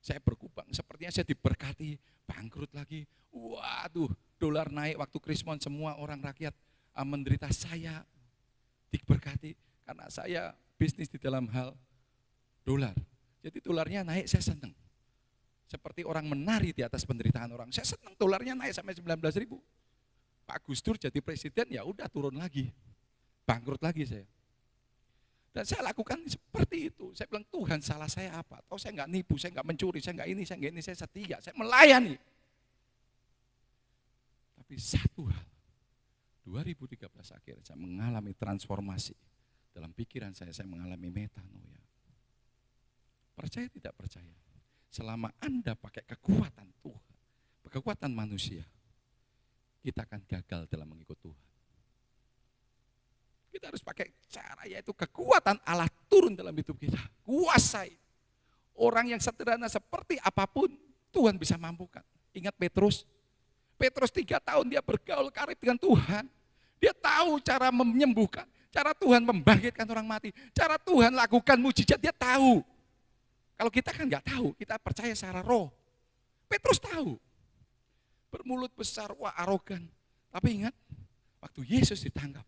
Saya berkubang, sepertinya saya diberkati, bangkrut lagi. Waduh, dolar naik waktu Krismon, semua orang rakyat menderita. Saya diberkati karena saya bisnis di dalam hal dolar. Jadi dolarnya naik, saya senang. Seperti orang menari di atas penderitaan orang. Saya senang dolarnya naik sampai 19.000. Pak Gus Dur jadi presiden, ya udah turun lagi. Bangkrut lagi saya. Dan saya lakukan seperti itu. Saya bilang, Tuhan salah saya apa? Atau saya nggak nipu, saya nggak mencuri, saya nggak ini, saya setia, saya melayani. Tapi satu hal, 2013 akhir saya mengalami transformasi. Dalam pikiran saya mengalami metanoia. Percaya tidak percaya? Selama Anda pakai kekuatan Tuhan, kekuatan manusia, kita akan gagal dalam mengikut Tuhan. Kita harus pakai cara, yaitu kekuatan Allah turun dalam hidup kita. Kuasai. Orang yang sederhana seperti apapun, Tuhan bisa mampukan. Ingat Petrus? Petrus 3 tahun dia bergaul karib dengan Tuhan. Dia tahu cara menyembuhkan, cara Tuhan membangkitkan orang mati, cara Tuhan lakukan mujizat, dia tahu. Kalau kita kan nggak tahu, kita percaya secara roh. Petrus tahu. Bermulut besar, wah arogan. Tapi ingat, waktu Yesus ditangkap,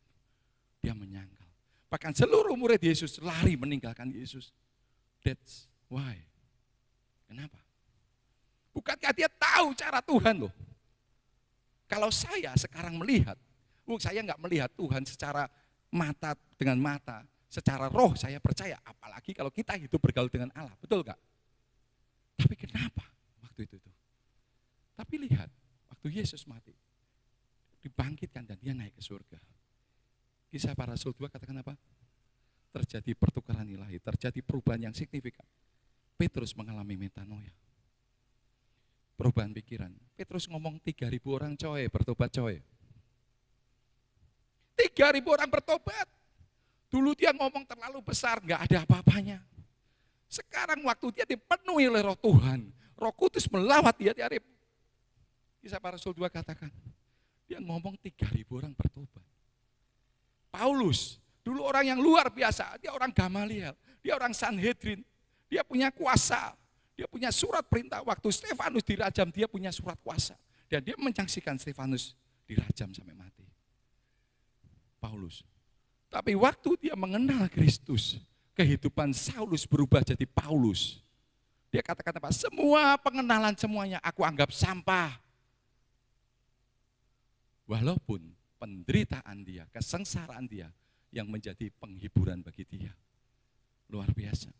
dia menyangkal. Bahkan seluruh murid Yesus lari meninggalkan Yesus. That's why. Kenapa? Bukankah dia tahu cara Tuhan loh? Kalau saya sekarang melihat, saya nggak melihat Tuhan secara mata dengan mata, secara roh saya percaya. Apalagi kalau kita hidup bergaul dengan Allah, betul nggak? Tapi kenapa waktu itu? Tapi lihat, waktu Yesus mati, dibangkitkan dan dia naik ke surga. Kisah para Rasul 2 katakan apa? Terjadi pertukaran ilahi, terjadi perubahan yang signifikan. Petrus mengalami metanoia. Perubahan pikiran. Petrus ngomong 3.000 orang coy, bertobat coy. 3.000 orang bertobat. Dulu dia ngomong terlalu besar, gak ada apa-apanya. Sekarang waktu dia dipenuhi oleh roh Tuhan, Roh Kudus melawat dia tiap hari. Kisah para Rasul 2 katakan, dia ngomong 3.000 orang bertobat. Paulus, dulu orang yang luar biasa, dia orang Gamaliel, dia orang Sanhedrin, dia punya kuasa, dia punya surat perintah. Waktu Stefanus dirajam, dia punya surat kuasa. Dan dia menyaksikan Stefanus dirajam sampai mati. Paulus. Tapi waktu dia mengenal Kristus, kehidupan Saulus berubah jadi Paulus. Dia katakan apa? Semua pengenalan semuanya aku anggap sampah. Walaupun penderitaan dia, kesengsaraan dia yang menjadi penghiburan bagi dia. Luar biasa.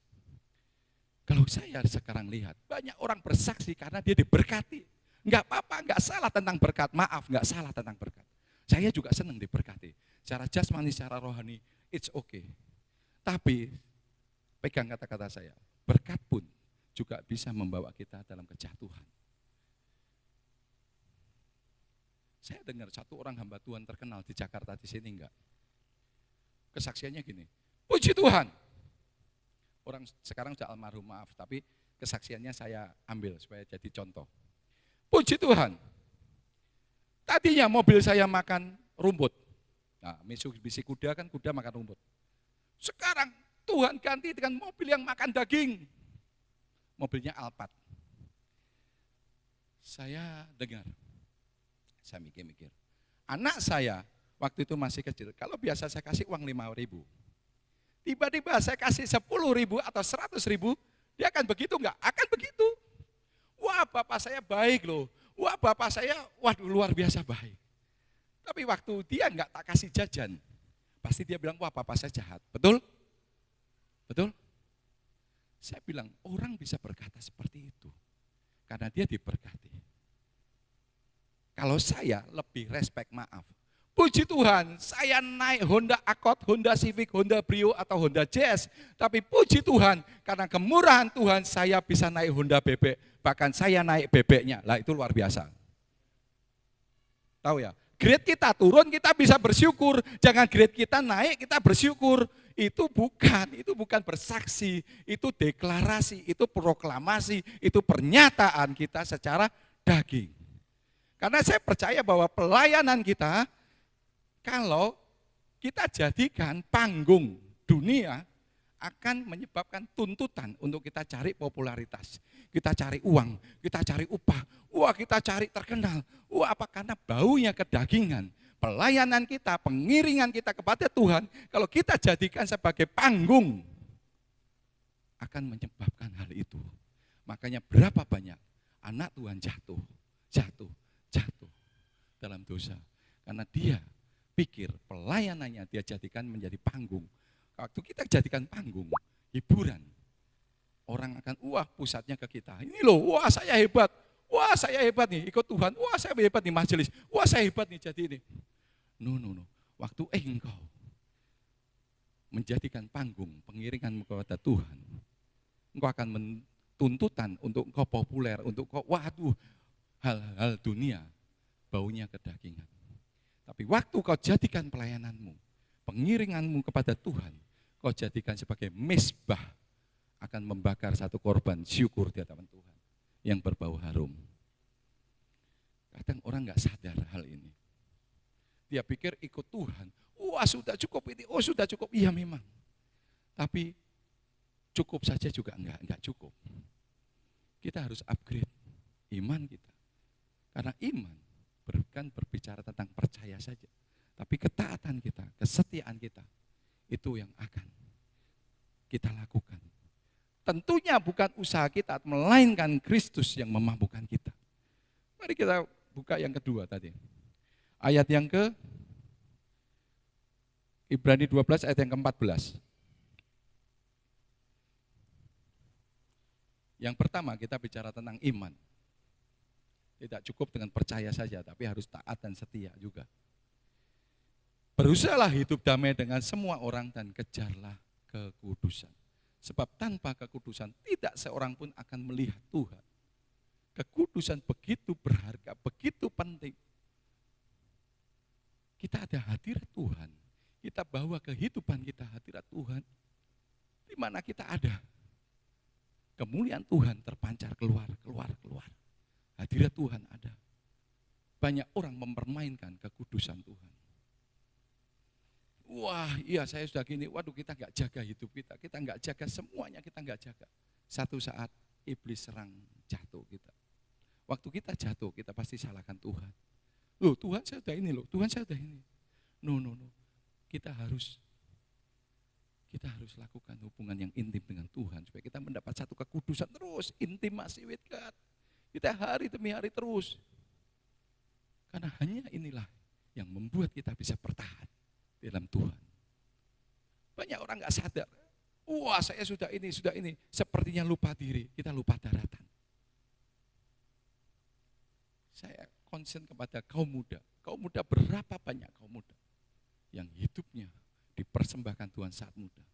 Kalau saya sekarang lihat, banyak orang bersaksi karena dia diberkati. Enggak apa-apa, enggak salah tentang berkat. Maaf, enggak salah tentang berkat. Saya juga senang diberkati. secara jasmani, secara rohani, it's okay. Tapi pegang kata-kata saya, berkat pun juga bisa membawa kita dalam kejatuhan. Saya dengar satu orang hamba Tuhan terkenal di Jakarta di sini enggak. Kesaksiannya gini, puji Tuhan. Orang sekarang sudah almarhum, maaf, tapi kesaksiannya saya ambil supaya jadi contoh. Puji Tuhan. Tadinya mobil saya makan rumput. Nah, Mitsubishi kuda kan kuda makan rumput. Sekarang Tuhan ganti dengan mobil yang makan daging. Mobilnya Alphard. Saya dengar, saya mikir-mikir. Anak saya waktu itu masih kecil, kalau biasa saya kasih uang 5.000. Tiba-tiba saya kasih 10.000 atau 100.000, dia akan begitu enggak? Akan begitu. Wah, bapak saya baik loh. Wah, bapak saya, waduh, luar biasa baik. Tapi waktu dia enggak tak kasih jajan, pasti dia bilang, wah, bapak saya jahat. Betul? Betul? Saya bilang, orang bisa berkata seperti itu karena dia diberkati. Kalau saya lebih respect, maaf. Puji Tuhan, saya naik Honda Accord, Honda Civic, Honda Brio atau Honda Jazz. Tapi puji Tuhan, karena kemurahan Tuhan saya bisa naik Honda bebek. Bahkan saya naik bebeknya, lah itu luar biasa. Tahu ya, grade kita turun kita bisa bersyukur. Jangan grade kita naik kita bersyukur. Itu bukan bersaksi, itu deklarasi, itu proklamasi, itu pernyataan kita secara daging. Karena saya percaya bahwa pelayanan kita, kalau kita jadikan panggung dunia, akan menyebabkan tuntutan untuk kita cari popularitas. Kita cari uang, kita cari upah, wah kita cari terkenal. Wah, apa karena baunya kedagingan. Pelayanan kita, pengiringan kita kepada Tuhan, kalau kita jadikan sebagai panggung, akan menyebabkan hal itu. Makanya berapa banyak anak Tuhan jatuh dalam dosa. Karena dia pikir pelayanannya dia jadikan menjadi panggung. Waktu kita jadikan panggung, hiburan, orang akan pusatnya ke kita. Ini loh, wah saya hebat nih ikut Tuhan, wah saya hebat nih majelis, wah saya hebat nih jadi ini. No. Waktu engkau menjadikan panggung pengiringanmu kepada Tuhan, engkau akan tuntutan untuk engkau populer, untuk engkau hal-hal dunia, baunya kedagingan. Tapi waktu kau jadikan pelayananmu, pengiringanmu kepada Tuhan, kau jadikan sebagai mezbah, akan membakar satu korban syukur di hadapan Tuhan yang berbau harum. Kadang orang nggak sadar hal ini. Dia pikir ikut Tuhan, wah sudah cukup ini, sudah cukup, iya memang. Tapi cukup saja juga enggak cukup. Kita harus upgrade iman kita. Karena iman bukan berbicara tentang percaya saja. Tapi ketaatan kita, kesetiaan kita, itu yang akan kita lakukan. Tentunya bukan usaha kita, melainkan Kristus yang memampukan kita. Mari kita buka yang kedua tadi. Ayat yang ke Ibrani 12 ayat yang ke-14. Yang pertama kita bicara tentang iman. Tidak cukup dengan percaya saja, tapi harus taat dan setia juga. Berusahalah hidup damai dengan semua orang dan kejarlah kekudusan. Sebab tanpa kekudusan tidak seorang pun akan melihat Tuhan. Kekudusan begitu berharga, begitu penting. Kita ada hadirat Tuhan. Kita bawa kehidupan kita hadirat Tuhan. Di mana kita ada. Kemuliaan Tuhan terpancar keluar. Hadirat Tuhan ada. Banyak orang mempermainkan kekudusan Tuhan. Wah, iya saya sudah gini, waduh kita nggak jaga hidup kita nggak jaga semuanya, kita nggak jaga. Satu saat iblis serang jatuh kita. Waktu kita jatuh, kita pasti salahkan Tuhan. Loh Tuhan saya sudah ini loh, Tuhan saya sudah ini. No. Kita harus lakukan hubungan yang intim dengan Tuhan supaya kita mendapat satu kekudusan terus, intimasi with God. Kita hari demi hari terus. Karena hanya inilah yang membuat kita bisa bertahan di dalam Tuhan. Banyak orang nggak sadar. Wah, saya sudah ini. Sepertinya lupa diri, kita lupa daratan. Saya concern kepada kaum muda. Kaum muda berapa banyak kaum muda? yang hidupnya dipersembahkan Tuhan saat muda.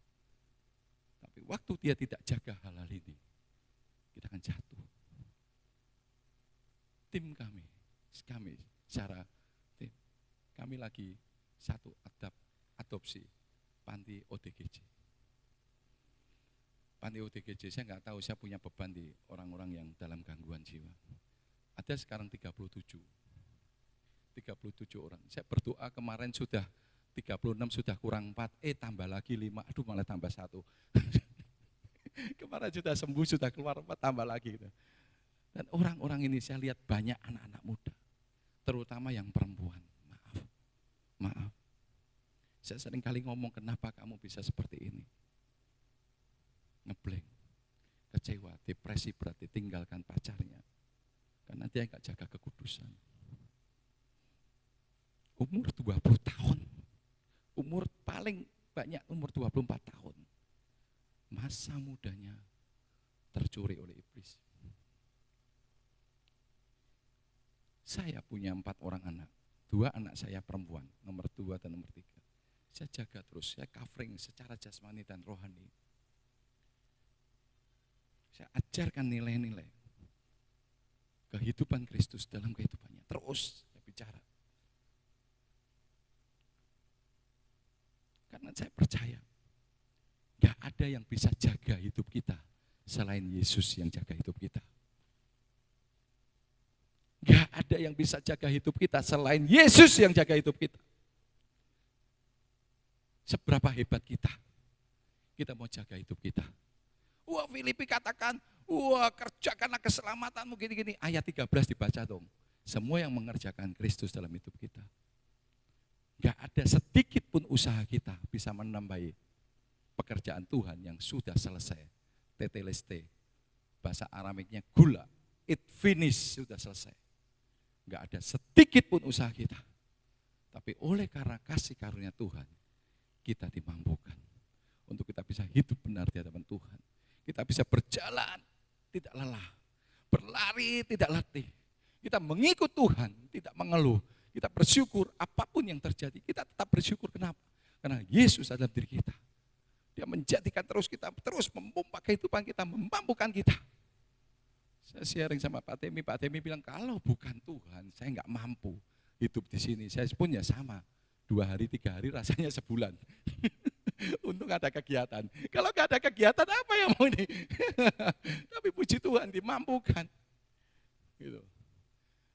Tapi waktu dia tidak jaga hal-hal ini, kita akan jatuh. Tim kami secara tim, kami lagi satu adopsi panti ODGJ. Panti ODGJ, saya nggak tahu, saya punya beban di orang-orang yang dalam gangguan jiwa. Ada sekarang 37 orang. Saya berdoa kemarin sudah 36, sudah kurang 4, tambah lagi 5, aduh malah tambah 1. Kemarin sudah sembuh, sudah keluar 4, tambah lagi. Dan orang-orang ini saya lihat banyak anak-anak muda, terutama yang perempuan. Maaf. Saya sering kali ngomong, kenapa kamu bisa seperti ini? Ngeblank, kecewa, depresi berat, ditinggalkan pacarnya. Karena dia nggak jaga kekudusan. Umur 20 tahun. Umur paling banyak umur 24 tahun. Masa mudanya tercuri oleh iblis. Saya punya 4 orang anak. 2 anak saya perempuan, nomor 2 dan nomor 3. Saya jaga terus, saya covering secara jasmani dan rohani. Saya ajarkan nilai-nilai kehidupan Kristus dalam kehidupannya. Terus saya bicara. Karena saya percaya, gak ada yang bisa jaga hidup kita selain Yesus yang jaga hidup kita. Gak ada yang bisa jaga hidup kita selain Yesus yang jaga hidup kita. Seberapa hebat kita mau jaga hidup kita. Wah, Filipi katakan, kerjakanlah keselamatanmu gini-gini. Ayat 13 dibaca dong. Semua yang mengerjakan Kristus dalam hidup kita. Gak ada sedikit pun usaha kita bisa menambahi pekerjaan Tuhan yang sudah selesai. Teteleste, bahasa Aramiknya gula, it finish, sudah selesai. Gak ada sedikit pun usaha kita. Tapi oleh karena kasih karunia Tuhan, kita dimampukan untuk kita bisa hidup benar di hadapan Tuhan. Kita bisa berjalan, tidak lelah, berlari, tidak letih. Kita mengikut Tuhan, tidak mengeluh. Kita bersyukur apapun yang terjadi, kita tetap bersyukur. Kenapa? Karena Yesus adalah diri kita. Dia menjadikan kita terus memompa kehidupan kita, memampukan kita. Saya sharing sama Pak Temi bilang, kalau bukan Tuhan, saya nggak mampu hidup di sini. Saya pun ya sama, 2 hari, 3 hari rasanya sebulan. Untung ada kegiatan. Kalau nggak ada kegiatan apa yang mau ini? Tapi puji Tuhan dimampukan. Gitu.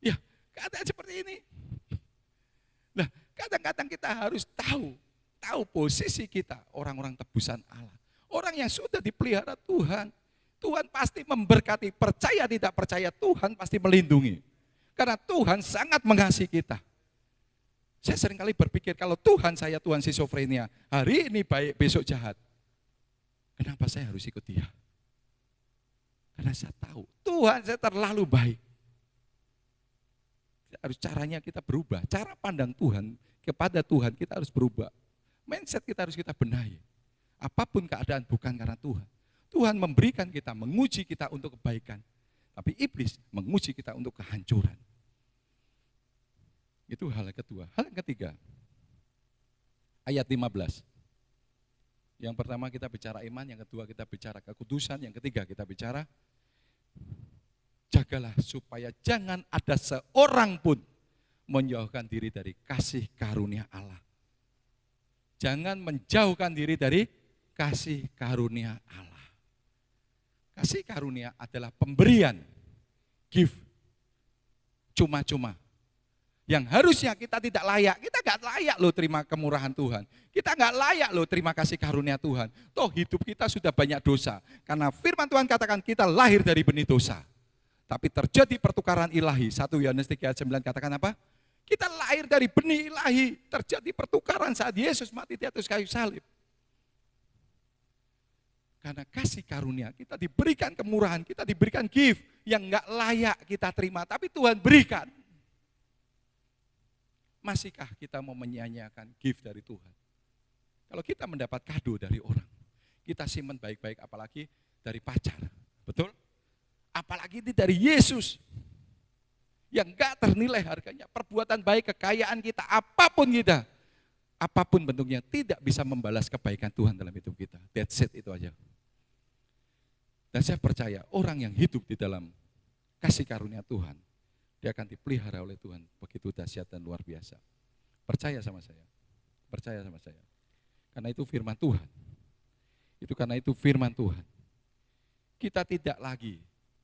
Ya, keadaan seperti ini. Nah, kadang-kadang kita harus tahu posisi kita, orang-orang tebusan Allah. Orang yang sudah dipelihara Tuhan. Tuhan pasti memberkati, percaya tidak percaya Tuhan pasti melindungi. Karena Tuhan sangat mengasihi kita. Saya seringkali berpikir, kalau Tuhan schizofrenia, hari ini baik, besok jahat. Kenapa saya harus ikut dia? Karena saya tahu, Tuhan saya terlalu baik. Harus caranya kita berubah, cara pandang Tuhan kepada Tuhan kita harus berubah. Mindset kita harus kita benahi. Apapun keadaan bukan karena Tuhan. Tuhan memberikan kita, menguji kita untuk kebaikan. Tapi iblis menguji kita untuk kehancuran. Itu hal kedua. Hal yang ketiga, ayat 15. Yang pertama kita bicara iman, yang kedua kita bicara kekudusan, yang ketiga kita bicara jagalah supaya jangan ada seorang pun menjauhkan diri dari kasih karunia Allah. Jangan menjauhkan diri dari kasih karunia Allah. Kasih karunia adalah pemberian, gift, cuma-cuma. Yang harusnya kita tidak layak, kita gak layak loh terima kemurahan Tuhan. Kita gak layak loh terima kasih karunia Tuhan. Toh hidup kita sudah banyak dosa. Karena firman Tuhan katakan kita lahir dari benih dosa. Tapi terjadi pertukaran ilahi. 1 Yohanes 3 ayat 9 katakan apa? Kita lahir dari benih ilahi. Terjadi pertukaran saat Yesus mati di atas kayu salib. Karena kasih karunia, kita diberikan kemurahan, kita diberikan gift yang gak layak kita terima, tapi Tuhan berikan. Masihkah kita mau menyia-nyiakan gift dari Tuhan? Kalau kita mendapat kado dari orang, kita simpan baik-baik, apalagi dari pacar, betul? Apalagi ini dari Yesus, yang gak ternilai harganya, perbuatan baik, kekayaan kita, apapun kita, apapun bentuknya, tidak bisa membalas kebaikan Tuhan dalam hidup kita. That's it, itu aja. Dan saya percaya orang yang hidup di dalam kasih karunia Tuhan, dia akan dipelihara oleh Tuhan begitu dahsyat dan luar biasa. Percaya sama saya. Percaya sama saya. Karena itu firman Tuhan. Karena itu firman Tuhan. Kita tidak lagi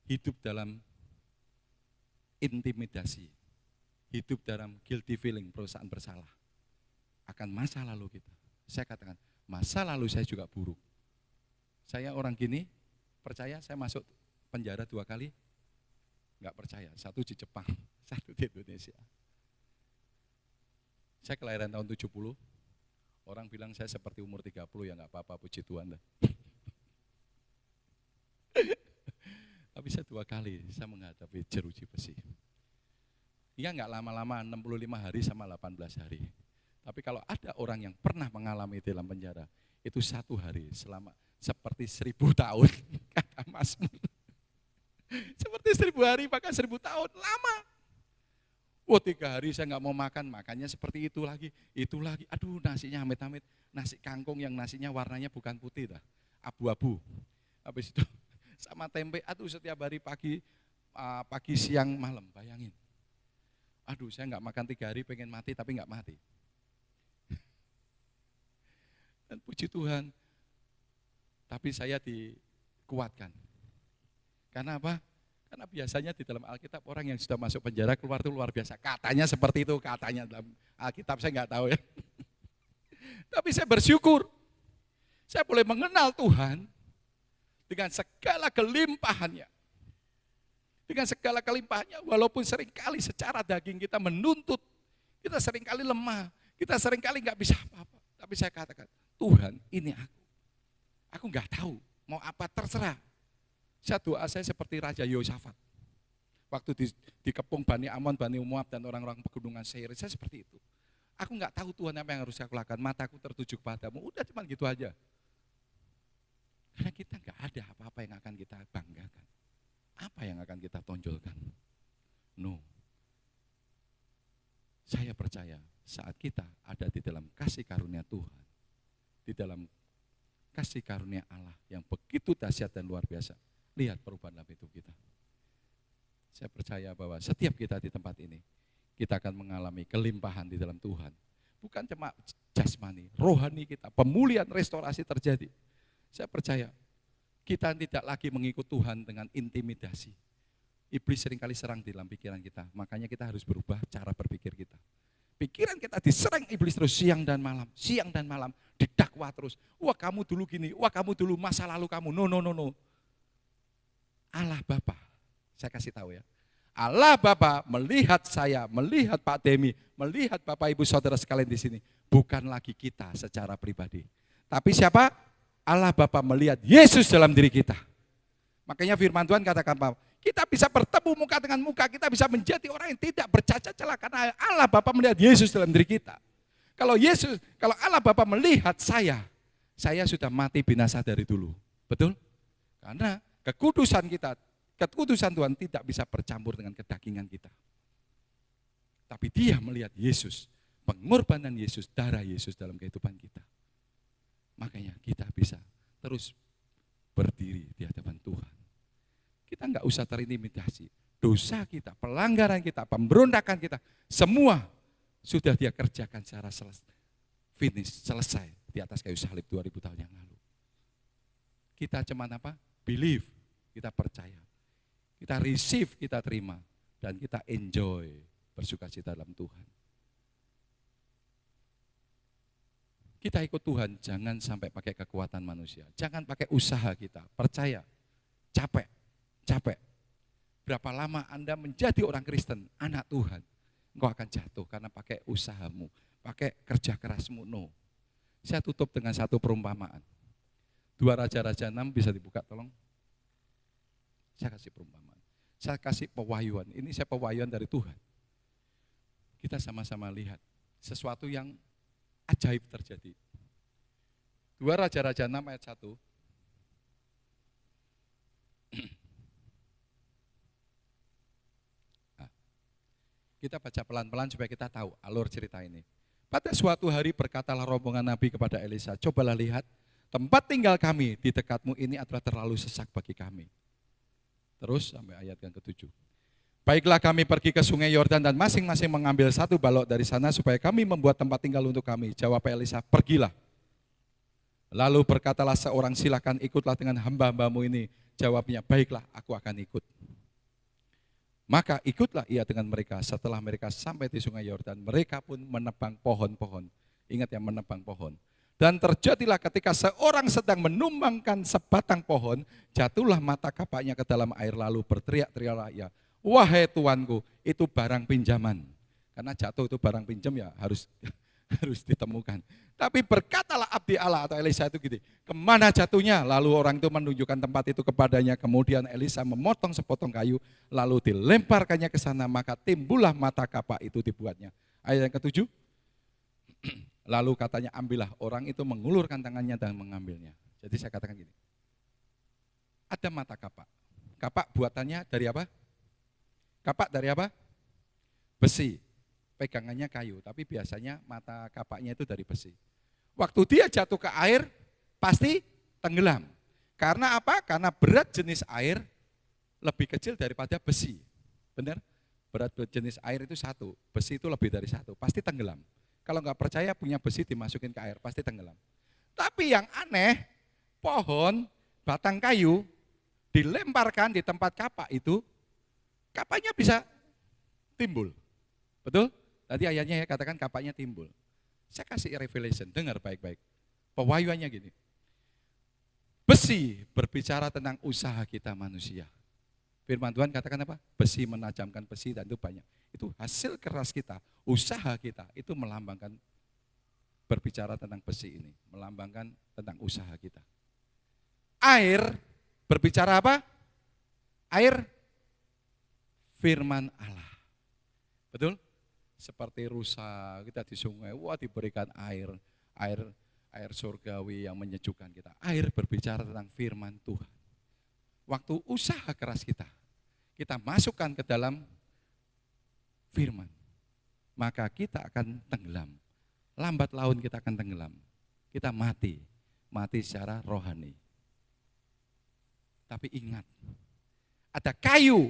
hidup dalam intimidasi. Hidup dalam guilty feeling, perasaan bersalah akan masa lalu kita. Saya katakan, masa lalu saya juga buruk. Saya orang gini, percaya saya masuk penjara 2 kali? Enggak percaya, 1 di Jepang, 1 di Indonesia. Saya kelahiran tahun 70, orang bilang saya seperti umur 30, ya enggak apa-apa, puji Tuhan dah. Tapi saya 2 kali, saya menghadapi jeruji besi. Iya enggak lama-lama, 65 hari sama 18 hari. Tapi kalau ada orang yang pernah mengalami dalam penjara, itu 1 hari selama seperti 1000 tahun, kata Mazmur. Seperti 1000 hari, bahkan 1000 tahun, lama. 3 hari saya nggak mau makan, makannya seperti itu lagi. Aduh nasinya amit-amit, nasi kangkung yang nasinya warnanya bukan putih, abu-abu. Habis itu sama tempe, aduh setiap hari pagi, siang, malam, bayangin. Aduh saya nggak makan 3 hari, pengen mati tapi nggak mati. Dan puji Tuhan, tapi saya dikuatkan. Karena apa? Karena biasanya di dalam Alkitab orang yang sudah masuk penjara keluar itu luar biasa. Katanya seperti itu, katanya dalam Alkitab, saya nggak tahu ya. Tapi saya bersyukur, saya boleh mengenal Tuhan dengan segala kelimpahannya. Dengan segala kelimpahannya, walaupun seringkali secara daging kita menuntut, kita seringkali lemah, kita seringkali nggak bisa apa-apa. Tapi saya katakan, Tuhan ini aku. Aku nggak tahu mau apa, terserah. Doa saya seperti Raja Yosafat. Waktu dikepung Bani Amon, Bani Moab dan orang-orang pegunungan Seir, saya seperti itu. Aku nggak tahu Tuhan apa yang harus aku lakukan, mataku tertuju kepadamu, udah cuma gitu aja. Karena kita nggak ada apa-apa yang akan kita banggakan. Apa yang akan kita tonjolkan? No. Saya percaya saat kita ada di dalam kasih karunia Tuhan, di dalam kasih karunia Allah yang begitu dahsyat dan luar biasa, lihat perubahan dalam hidup kita. Saya percaya bahwa setiap kita di tempat ini, kita akan mengalami kelimpahan di dalam Tuhan. Bukan cuma jasmani, rohani kita, pemulihan, restorasi terjadi. Saya percaya kita tidak lagi mengikut Tuhan dengan intimidasi. Iblis seringkali serang di dalam pikiran kita, makanya kita harus berubah cara berpikir kita. Pikiran kita diserang iblis terus siang dan malam, didakwa terus. Wah kamu dulu gini, wah kamu dulu masa lalu kamu, no. Allah Bapa, saya kasih tahu ya. Allah Bapa melihat saya, melihat Pak Demi, melihat Bapak Ibu Saudara sekalian di sini, bukan lagi kita secara pribadi. Tapi siapa? Allah Bapa melihat Yesus dalam diri kita. Makanya firman Tuhan katakan bahwa kita bisa bertemu muka dengan muka, kita bisa menjadi orang yang tidak bercacat celah karena Allah Bapa melihat Yesus dalam diri kita. Kalau Allah Bapa melihat saya sudah mati binasa dari dulu. Betul? Karena kekudusan Tuhan tidak bisa bercampur dengan kedagingan kita. Tapi Dia melihat Yesus, pengorbanan Yesus, darah Yesus dalam kehidupan kita. Makanya kita bisa terus berdiri di hadapan Tuhan. Kita enggak usah terintimidasi. Dosa kita, pelanggaran kita, pemberontakan kita, semua sudah Dia kerjakan secara selesai di atas kayu salib 2000 tahun yang lalu. Kita cuma apa? Believe, kita percaya. Kita receive, kita terima. Dan kita enjoy, bersukacita dalam Tuhan. Kita ikut Tuhan, jangan sampai pakai kekuatan manusia. Jangan pakai usaha kita, percaya. Capek. Berapa lama Anda menjadi orang Kristen, anak Tuhan, engkau akan jatuh karena pakai usahamu, pakai kerja kerasmu, no. Saya tutup dengan satu perumpamaan. 2 Raja-Raja 6 bisa dibuka tolong. Saya kasih perumpamaan. Saya kasih pewahyuan. Ini saya pewahyuan dari Tuhan. Kita sama-sama lihat sesuatu yang ajaib terjadi. 2 Raja-Raja 6 ayat 1. Kita baca pelan-pelan supaya kita tahu alur cerita ini. Pada suatu hari berkatalah rombongan Nabi kepada Elisa, cobalah lihat, tempat tinggal kami di dekatmu ini adalah terlalu sesak bagi kami. Terus sampai ayat yang ke-7. Baiklah kami pergi ke sungai Yordan dan masing-masing mengambil satu balok dari sana supaya kami membuat tempat tinggal untuk kami. Jawab Elisa, pergilah. Lalu berkatalah seorang, silakan ikutlah dengan hamba-hambamu ini. Jawabnya, baiklah aku akan ikut. Maka ikutlah ia dengan mereka. Setelah mereka sampai di sungai Yordan, mereka pun menebang pohon-pohon. Ingat ya, menebang pohon. Dan terjadilah ketika seorang sedang menumbangkan sebatang pohon, jatuhlah mata kapaknya ke dalam air, lalu berteriak-teriaklah ia, wahai tuanku, itu barang pinjaman. Karena jatuh itu barang pinjam ya harus ditemukan. Tapi berkatalah abdi Allah atau Elisa itu gitu, kemana jatuhnya? Lalu orang itu menunjukkan tempat itu kepadanya. Kemudian Elisa memotong sepotong kayu, lalu dilemparkannya ke sana, maka timbullah mata kapak itu dibuatnya. Ayat yang ke-7, lalu katanya ambillah, orang itu mengulurkan tangannya dan mengambilnya. Jadi saya katakan gini, ada mata kapak. Kapak buatannya dari apa? Kapak dari apa? Besi. Pegangannya kayu, tapi biasanya mata kapaknya itu dari besi. Waktu dia jatuh ke air, pasti tenggelam. Karena apa? Karena berat jenis air lebih kecil daripada besi. Benar? Berat jenis air itu 1, besi itu lebih dari 1, pasti tenggelam. Kalau nggak percaya punya besi dimasukin ke air, pasti tenggelam. Tapi yang aneh, pohon, batang kayu, dilemparkan di tempat kapak itu, kapaknya bisa timbul. Betul? Tadi ayatnya ya katakan kapaknya timbul. Saya kasih revelation, dengar baik-baik. Pewahyuannya gini. Besi berbicara tentang usaha kita manusia. Firman Tuhan katakan apa? Besi menajamkan besi dan itu banyak. Itu hasil keras kita, usaha kita, itu melambangkan, berbicara tentang besi ini. Melambangkan tentang usaha kita. Air berbicara apa? Air firman Allah. Betul? Seperti rusa, kita di sungai, wah diberikan air surgawi yang menyejukkan kita. Air berbicara tentang firman Tuhan. Waktu usaha keras kita masukkan ke dalam firman, maka kita akan tenggelam. Lambat laun kita akan tenggelam. Kita mati secara rohani. Tapi ingat, ada kayu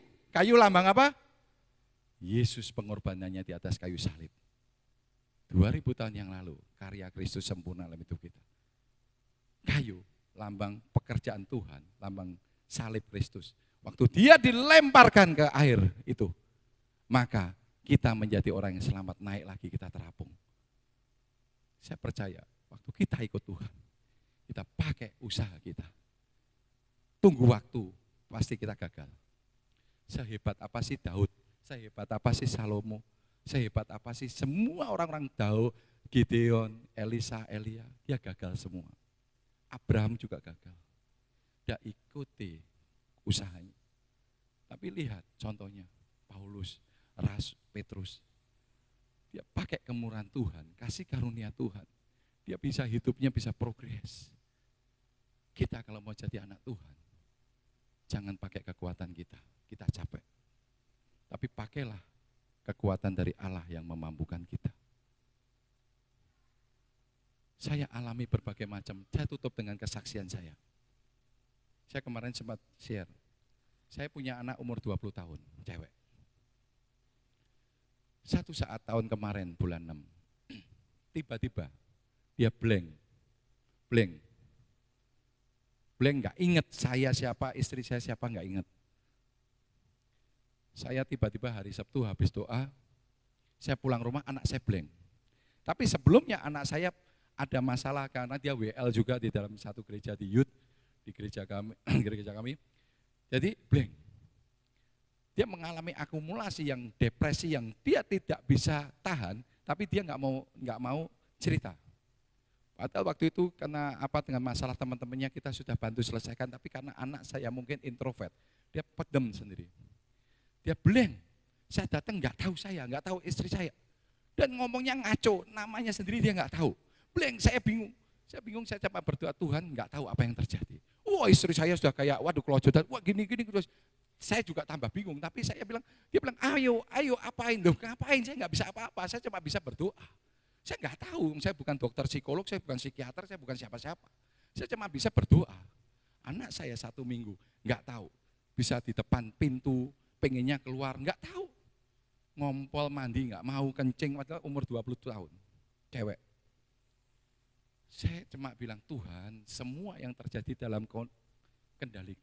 lambang apa? Yesus pengorbanannya di atas kayu salib. 2000 tahun yang lalu, karya Kristus sempurna dalam hidup kita. Kayu, lambang pekerjaan Tuhan, lambang salib Kristus. Waktu dia dilemparkan ke air itu, maka kita menjadi orang yang selamat, naik lagi kita terapung. Saya percaya, waktu kita ikut Tuhan, kita pakai usaha kita. Tunggu waktu, pasti kita gagal. Sehebat apa sih Daud? Sehebat apa sih Salomo? Sehebat apa sih semua orang-orang Daud, Gideon, Elisa, Elia, dia gagal semua. Abraham juga gagal. Dia ikuti usahanya. Tapi lihat contohnya, Paulus, Petrus. Dia pakai kemurahan Tuhan, kasih karunia Tuhan. Dia bisa hidupnya bisa progres. Kita kalau mau jadi anak Tuhan, jangan pakai kekuatan kita capek. Tapi pakailah kekuatan dari Allah yang memampukan kita. Saya alami berbagai macam, saya tutup dengan kesaksian saya. Saya kemarin sempat share, saya punya anak umur 20 tahun, cewek. Satu saat tahun kemarin, bulan 6, tiba-tiba dia blank, gak inget saya siapa, istri saya siapa, gak inget. Saya tiba-tiba hari Sabtu habis doa, saya pulang rumah, anak saya blank. Tapi sebelumnya anak saya ada masalah karena dia WL juga di dalam satu gereja di youth, di gereja kami. Jadi blank. Dia mengalami akumulasi yang depresi yang dia tidak bisa tahan, tapi dia nggak mau cerita. Padahal waktu itu karena dengan masalah teman-temannya kita sudah bantu selesaikan, tapi karena anak saya mungkin introvert, dia pedem sendiri. Dia blank, saya datang nggak tahu saya, nggak tahu istri saya. Dan ngomongnya ngaco, namanya sendiri dia nggak tahu. Blank, saya bingung, saya coba berdoa Tuhan nggak tahu apa yang terjadi. Wah istri saya sudah kayak, waduh kelojotan, wah gini, terus. Saya juga tambah bingung, tapi dia bilang, ayo apain dong, ngapain, saya nggak bisa apa-apa, saya cuma bisa berdoa. Saya nggak tahu, saya bukan dokter psikolog, saya bukan psikiater, saya bukan siapa-siapa. Saya cuma bisa berdoa. Anak saya 1 minggu, nggak tahu. Bisa di depan pintu, pengennya keluar, nggak tahu. Ngompol mandi, nggak mau kencing, padahal umur 20 tahun, cewek. Saya cuma bilang, Tuhan, semua yang terjadi dalam kendali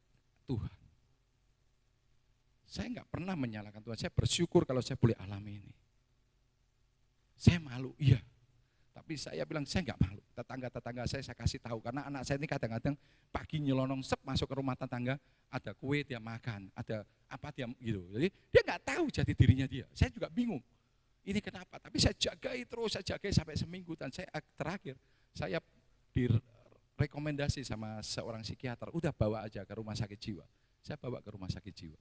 Tuhan. Saya nggak pernah menyalahkan Tuhan, saya bersyukur kalau saya boleh alami ini. Saya malu, iya. Tapi saya bilang, saya nggak malu. Tetangga-tetangga saya kasih tahu, karena anak saya ini kadang-kadang pagi nyelonong masuk ke rumah tetangga, ada kue dia makan, ada apa dia gitu. Jadi dia nggak tahu jati dirinya dia. Saya juga bingung, ini kenapa? Tapi saya jagai terus, saya jagai sampai seminggu. Dan saya terakhir, saya direkomendasi sama seorang psikiater, udah bawa aja ke rumah sakit jiwa. Saya bawa ke rumah sakit jiwa.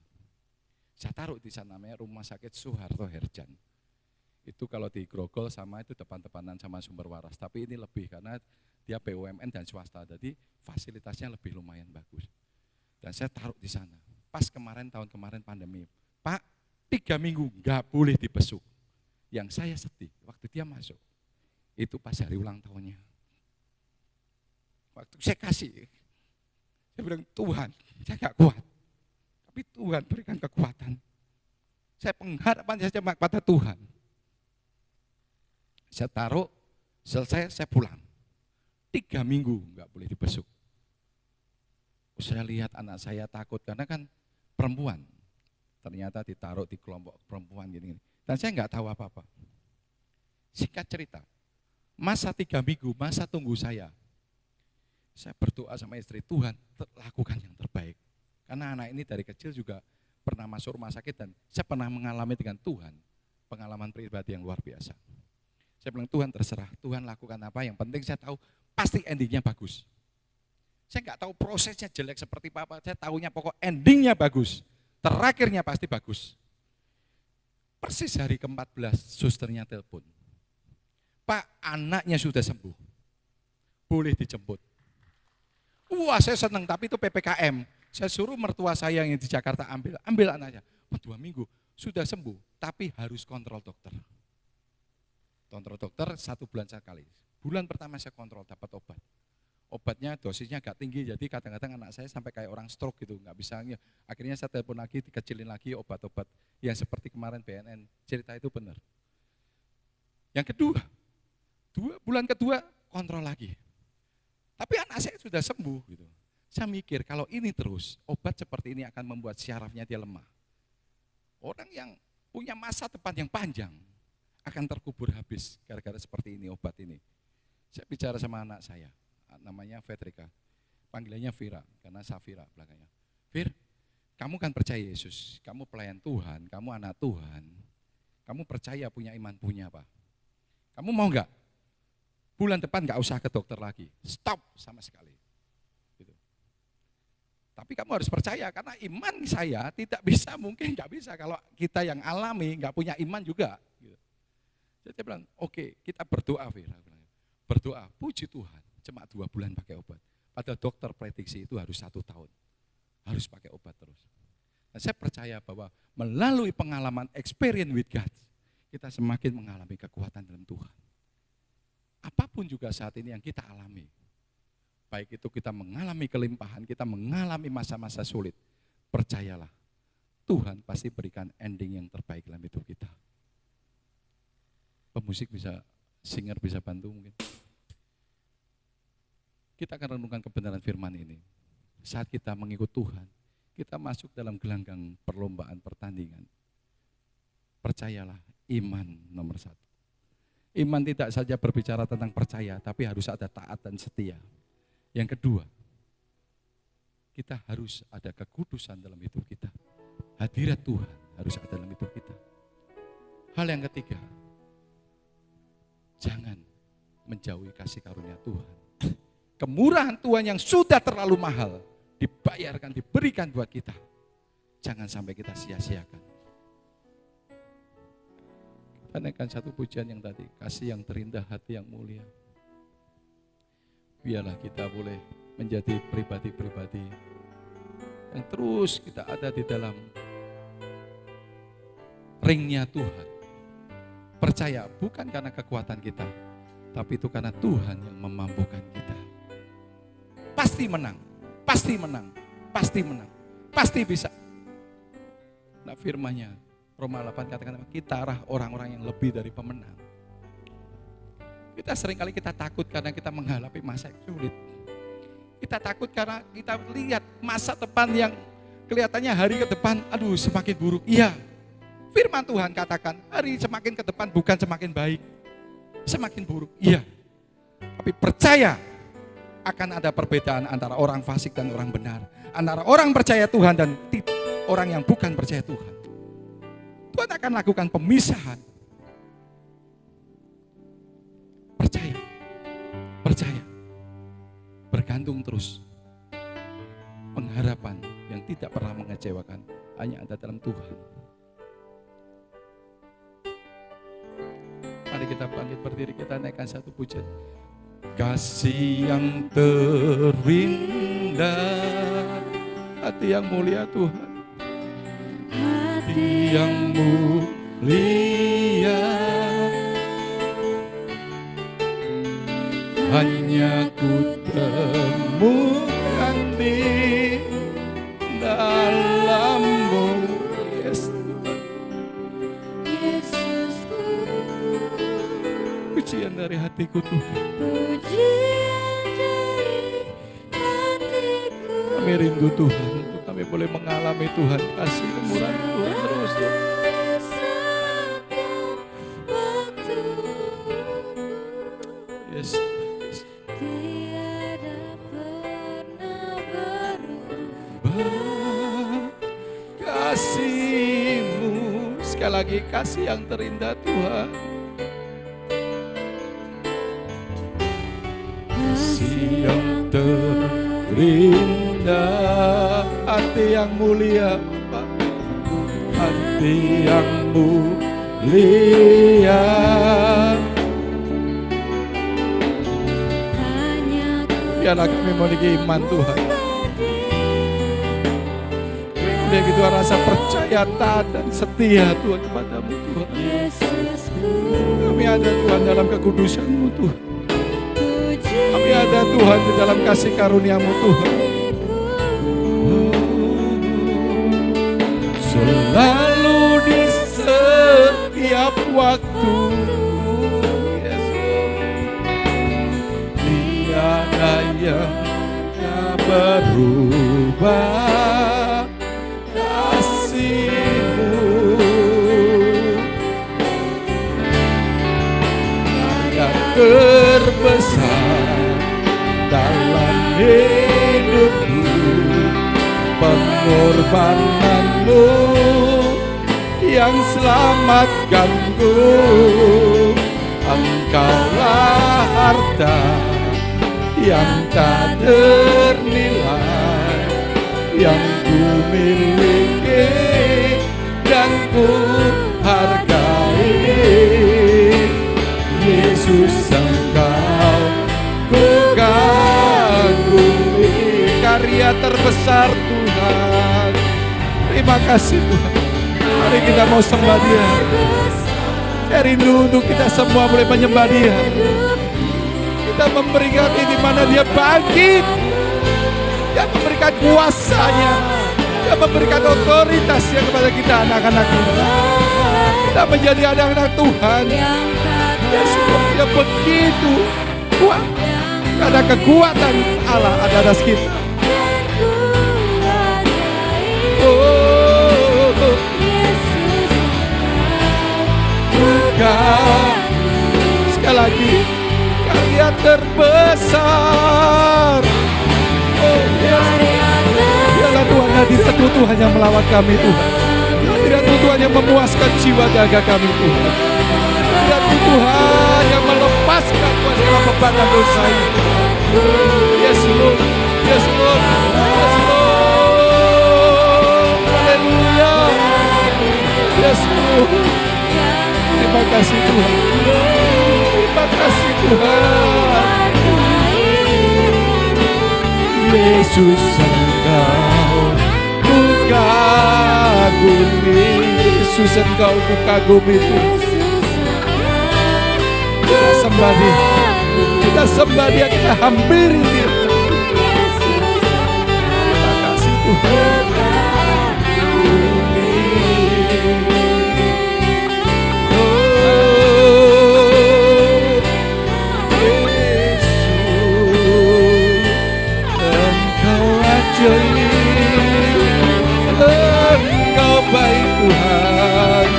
Saya taruh di sana, namanya Rumah Sakit Soeharto Herjan. Itu kalau di Grogol sama itu depan-depanan sama Sumber Waras. Tapi ini lebih karena dia BUMN dan swasta, jadi fasilitasnya lebih lumayan bagus. Dan saya taruh di sana. Pas tahun kemarin pandemi, Pak, 3 minggu nggak boleh dibesuk. Yang saya sedih, waktu dia masuk, itu pas hari ulang tahunnya. Waktu saya kasih, saya bilang, Tuhan, saya nggak kuat. Tapi Tuhan berikan kekuatan. Saya pengharapan saya cuma pada Tuhan. Saya taruh, selesai saya pulang. 3 minggu nggak boleh dibesuk. Saya lihat anak saya takut karena kan perempuan. Ternyata ditaruh di kelompok perempuan gini. Dan saya nggak tahu apa-apa. Singkat cerita, masa 3 minggu, masa tunggu saya berdoa sama istri, Tuhan lakukan yang terbaik. Karena anak ini dari kecil juga pernah masuk rumah sakit dan saya pernah mengalami dengan Tuhan pengalaman pribadi yang luar biasa. Saya bilang, Tuhan terserah, Tuhan lakukan apa, yang penting saya tahu pasti endingnya bagus. Saya nggak tahu prosesnya jelek seperti apa, saya tahunya pokok endingnya bagus, terakhirnya pasti bagus. Persis hari ke-14 susternya telepon, Pak, anaknya sudah sembuh, boleh dijemput. Wah, saya senang, tapi itu PPKM. Saya suruh mertua saya yang di Jakarta ambil anaknya. 2 minggu sudah sembuh, tapi harus kontrol dokter. Kontrol dokter 1 bulan sekali. Bulan pertama saya kontrol, dapat obat. Obatnya dosisnya agak tinggi, jadi kadang-kadang anak saya sampai kayak orang stroke gitu, nggak bisa. Akhirnya saya telepon lagi, dikecilin lagi obat-obat yang seperti kemarin BNN. Cerita itu benar. Yang kedua, bulan kedua kontrol lagi. Tapi anak saya sudah sembuh gitu. Saya mikir kalau ini terus, obat seperti ini akan membuat syarafnya dia lemah. Orang yang punya masa depan yang panjang akan terkubur habis gara-gara seperti ini, obat ini. Saya bicara sama anak saya, namanya Fedrika, panggilannya Vira, karena Safira belakangnya. Vir, kamu kan percaya Yesus, kamu pelayan Tuhan, kamu anak Tuhan, kamu percaya punya iman punya apa? Kamu mau enggak? Bulan depan enggak usah ke dokter lagi, stop sama sekali. Gitu. Tapi kamu harus percaya, karena iman saya tidak bisa, mungkin enggak bisa kalau kita yang alami, enggak punya iman juga. Gitu. Jadi dia bilang, oke, kita berdoa, Vira. Berdoa, puji Tuhan, cuma 2 bulan pakai obat. Padahal dokter prediksi itu harus 1 tahun. Harus pakai obat terus. Dan saya percaya bahwa melalui pengalaman experience with God, kita semakin mengalami kekuatan dalam Tuhan. Apapun juga saat ini yang kita alami, baik itu kita mengalami kelimpahan, kita mengalami masa-masa sulit, percayalah, Tuhan pasti berikan ending yang terbaik dalam hidup kita. Pemusik bisa, singer bisa bantu mungkin. Kita akan renungkan kebenaran firman ini. Saat kita mengikut Tuhan, kita masuk dalam gelanggang perlombaan pertandingan. Percayalah, iman nomor 1. Iman tidak saja berbicara tentang percaya, tapi harus ada taat dan setia. Yang kedua, kita harus ada kekudusan dalam hidup kita. Hadirat Tuhan harus ada dalam hidup kita. Hal yang ketiga, jangan menjauhi kasih karunia Tuhan. Kemurahan Tuhan yang sudah terlalu mahal dibayarkan, diberikan buat kita. Jangan sampai kita sia-siakan. Kita naikkan satu pujian yang tadi, kasih yang terindah, hati yang mulia. Biarlah kita boleh menjadi pribadi-pribadi yang terus kita ada di dalam ringnya Tuhan. Percaya bukan karena kekuatan kita, Tapi itu karena Tuhan yang memampukan kita. Pasti menang, pasti menang, pasti menang, pasti bisa. Nah firman-Nya Roma 8 katakan kita arah orang-orang yang lebih dari pemenang. Kita seringkali kita takut karena kita menghadapi masa yang sulit. Kita takut karena kita lihat masa depan yang kelihatannya hari ke depan, aduh semakin buruk. Iya, firman Tuhan katakan hari semakin ke depan bukan semakin baik, semakin buruk. Iya, tapi percaya akan ada perbedaan antara orang fasik dan orang benar. Antara orang percaya Tuhan dan orang yang bukan percaya Tuhan. Tuhan akan lakukan pemisahan. Percaya, percaya, bergantung terus. Pengharapan yang tidak pernah mengecewakan hanya ada dalam Tuhan. Mari kita bangkit berdiri, kita naikkan satu pujian. Kasih yang terindah, hati yang mulia Tuhan, hati yang mulia. Hanya ku temukan di dalam-Mu, Yesus. Pujian dari hatiku Tuhan. Kami rindu Tuhan, untuk kami boleh mengalami Tuhan, kasih kemurahan Tuhan terus Tuhan. Yes. Kasih-Mu, sekali lagi kasih yang terindah Tuhan. Kasih yang terindah, hati yang mulia, hati yang mulia. Biarlah kami memiliki iman Tuhan. Biar gitu rasa percaya, taat dan setia Tuhan kepadamu Tuhan. Kami ada Tuhan dalam kekudusan-Mu Tuhan. Kami ada Tuhan di dalam kasih karunia-Mu Tuhan. Selalu di setiap waktu, tiada yang berubah. Kasih-Mu yang terbesar dalam hidupku, pengorbanan-Mu yang selamatkanku. Engkaulah harta yang tak ternilai, yang ku miliki dan ku hargai. Yesus, Engkau ku kagumi, karya terbesar Tuhan. Terima kasih Tuhan. Mari kita mau sembah Dia. Saya rindu untuk kita semua boleh menyembah Dia. Kita memberikan di mana Dia bangkit. Dia memberikan kuasanya. Dia memberikan otoritasnya kepada kita anak-anaknya. Kita menjadi anak-anak Tuhan. Ya semuanya begitu kuat. Ada kekuatan Allah ada atas kita. Bukan sekali lagi karya terbesar. Oh yes. Biarlah Tuhan hadir teguh Tuhan yang melawat kami Tuhan. Hadirat Tuhan yang memuaskan jiwa dahaga kami Tuhan. Hadirat Tuhan yang melepaskan Tuhan segala beban dan dosa ini. Yes Lord, yes Lord, yes Lord. Haleluya. Yes Lord. Terima kasih Tuhan. Terima kasih Tuhan. Yesus, Engkau ku kagumi. Yesus, Engkau ku kagumi Tuhan. Sembah Dia. kita sembah Dia, kita hampiri Dia. Terima kasih Tuhan. Engkau baik Tuhan,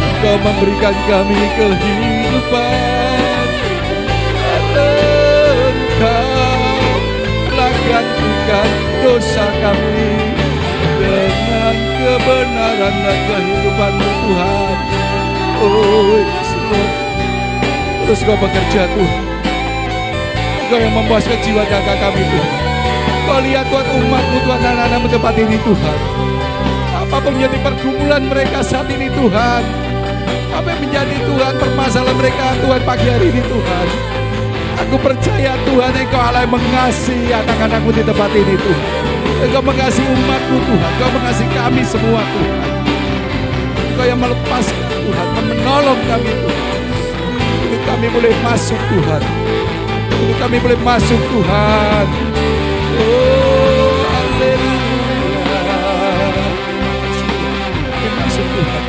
Engkau memberikan kami kehidupan, Engkau telah gantikan dosa kami dengan kebenaran dan kehidupan-Mu Tuhan. Oh Tuhan, terus Engkau bekerja Tuhan, Engkau yang memuaskan jiwa daga kami Tuhan. Kau lihat Tuhan umat-Mu Tuhan, anak-anak-Mu tempat ini Tuhan. Apapun menjadi pergumulan mereka saat ini Tuhan, apa yang menjadi Tuhan permasalahan mereka Tuhan pagi hari ini Tuhan, aku percaya Tuhan Engkau Allah yang mengasihi anak-anak-Mu di tempat ini Tuhan. Engkau mengasihi umat-Mu Tuhan, Engkau mengasihi kami semua Tuhan. Engkau yang melepaskan Tuhan, menolong kami Tuhan, untuk kami boleh masuk Tuhan, untuk kami boleh masuk Tuhan. Oh, haleluya. Masuk Tuhan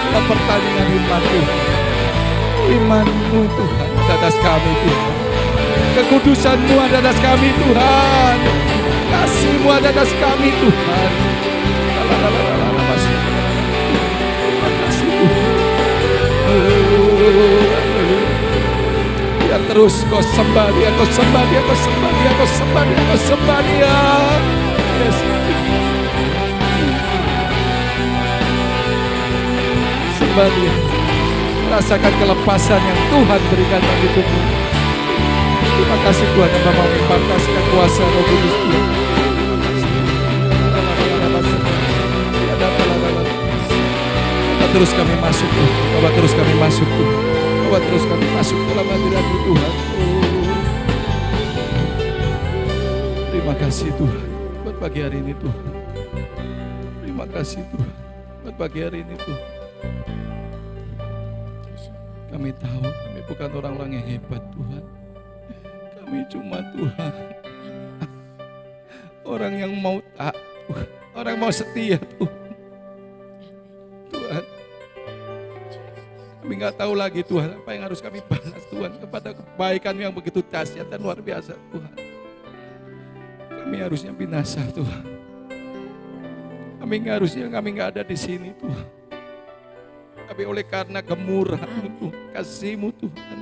dalam pertandingan iman Tuhan. Iman-Mu Tuhan di atas kami Tuhan. Kekudusan-Mu ada atas kami Tuhan. Kasih-Mu ada atas kami Tuhan. Terima kasih Tuhan. Biar terus Kau sembah Dia, Kau sembah Dia, Kau sembah Dia, Kau sembah Dia, Kau sembah Dia. Yes. Sembah Dia. Rasakan kelepasan yang Tuhan berikan bagi tubuh. Terima kasih Tuhan yang mau mempantaskan kuasa Roh Kudus Tuhan. Terus kami masuk Tuhan, bawa terus kami masuk Tuhan, bawa terus kami masuk dalam hadirat-Mu Tuhan. Terima kasih Tuhan buat pagi hari ini Tuhan. Terima kasih Tuhan buat pagi hari ini Tuhan. Kami tahu kami bukan orang-orang yang hebat Tuhan. Kami cuma Tuhan, orang yang mau taat Tuhan, orang mau setia Tuhan. Tuhan, kami nggak tahu lagi Tuhan apa yang harus kami balas Tuhan kepada kebaikan yang begitu dahsyat dan luar biasa Tuhan. Kami harusnya binasa Tuhan. Kami nggak ada di sini Tuhan. Tapi oleh karena kemurahan-Mu Tuhan, kasih-Mu Tuhan.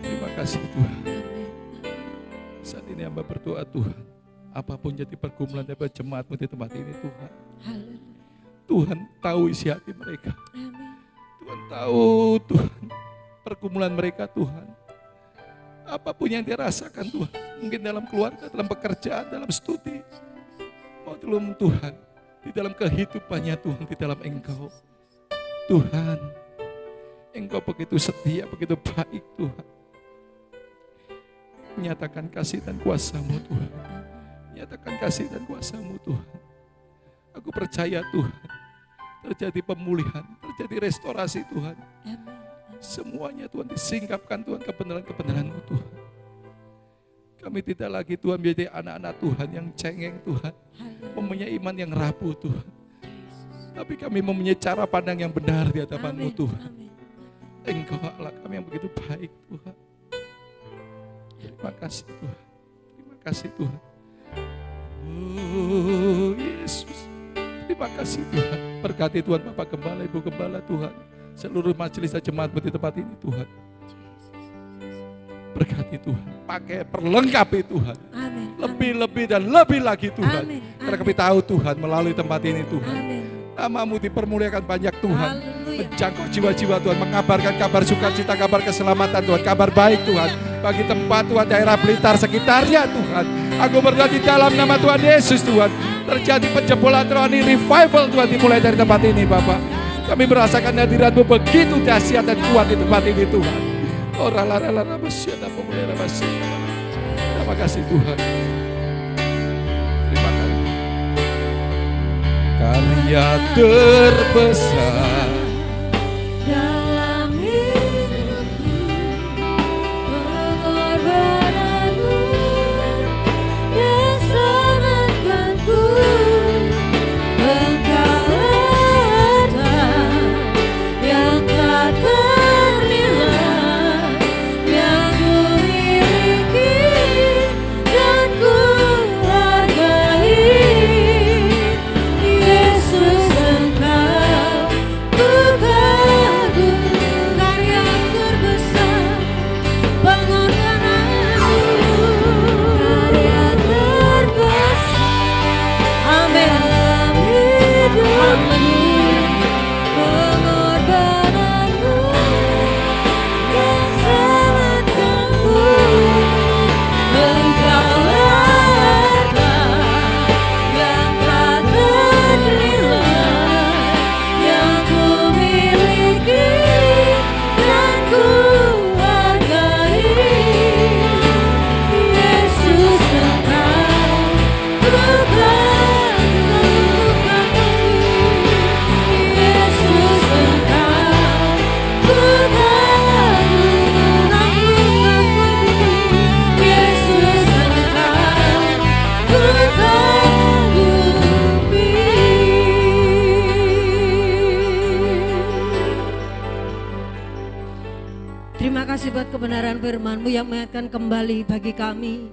Terima kasih Tuhan. Saat ini hamba berdoa Tuhan, apapun jadi pergumulan daripada jemaat-Mu di tempat ini Tuhan. Tuhan tahu isi hati mereka. Tuhan tahu Tuhan pergumulan mereka Tuhan. Apapun yang dia rasakan Tuhan, mungkin dalam keluarga, dalam pekerjaan, dalam studi, mau dalam Tuhan, di dalam kehidupannya Tuhan, di dalam Engkau Tuhan, Engkau begitu setia, begitu baik Tuhan. Menyatakan kasih dan kuasa-Mu Tuhan, menyatakan kasih dan kuasa-Mu Tuhan. Aku percaya Tuhan, terjadi pemulihan, terjadi restorasi Tuhan. Semuanya Tuhan disingkapkan Tuhan, kebenaran-kebenaran-Mu Tuhan. Kami tidak lagi Tuhan menjadi anak-anak Tuhan yang cengeng Tuhan, mempunyai iman yang rapuh Tuhan. Tapi kami mempunyai cara pandang yang benar di hadapan-Mu Tuhan. Engkau Allah kami yang begitu baik Tuhan. Terima kasih Tuhan, terima kasih Tuhan. Oh Yesus, terima kasih Tuhan. Berkati Tuhan Bapak Gembala, Ibu Gembala Tuhan, seluruh majelis dan jemaat di tempat ini Tuhan. Berkati Tuhan, pakai perlengkapi Tuhan. Lebih-lebih dan lebih lagi Tuhan. Karena kami tahu Tuhan melalui tempat ini Tuhan, nama-Mu dipermuliakan banyak Tuhan. Menjangkau jiwa-jiwa Tuhan, mengabarkan kabar sukacita, kabar keselamatan Tuhan, kabar baik Tuhan. Bagi tempat Tuhan, daerah Blitar sekitarnya Tuhan. Aku berdoa di dalam nama Tuhan Yesus Tuhan, terjadi penjebolan rohani, revival Tuhan dimulai dari tempat ini Bapak. Kami merasakan hadirat-Mu begitu dahsyat dan kuat di tempat ini Tuhan. Oh rala-rala masyarakat pemulihan masyarakat. Terima kasih Tuhan. Terima kasih. Karya terbesar dalam hidupku kebenaran firman-Mu yang mengingatkan kembali bagi kami.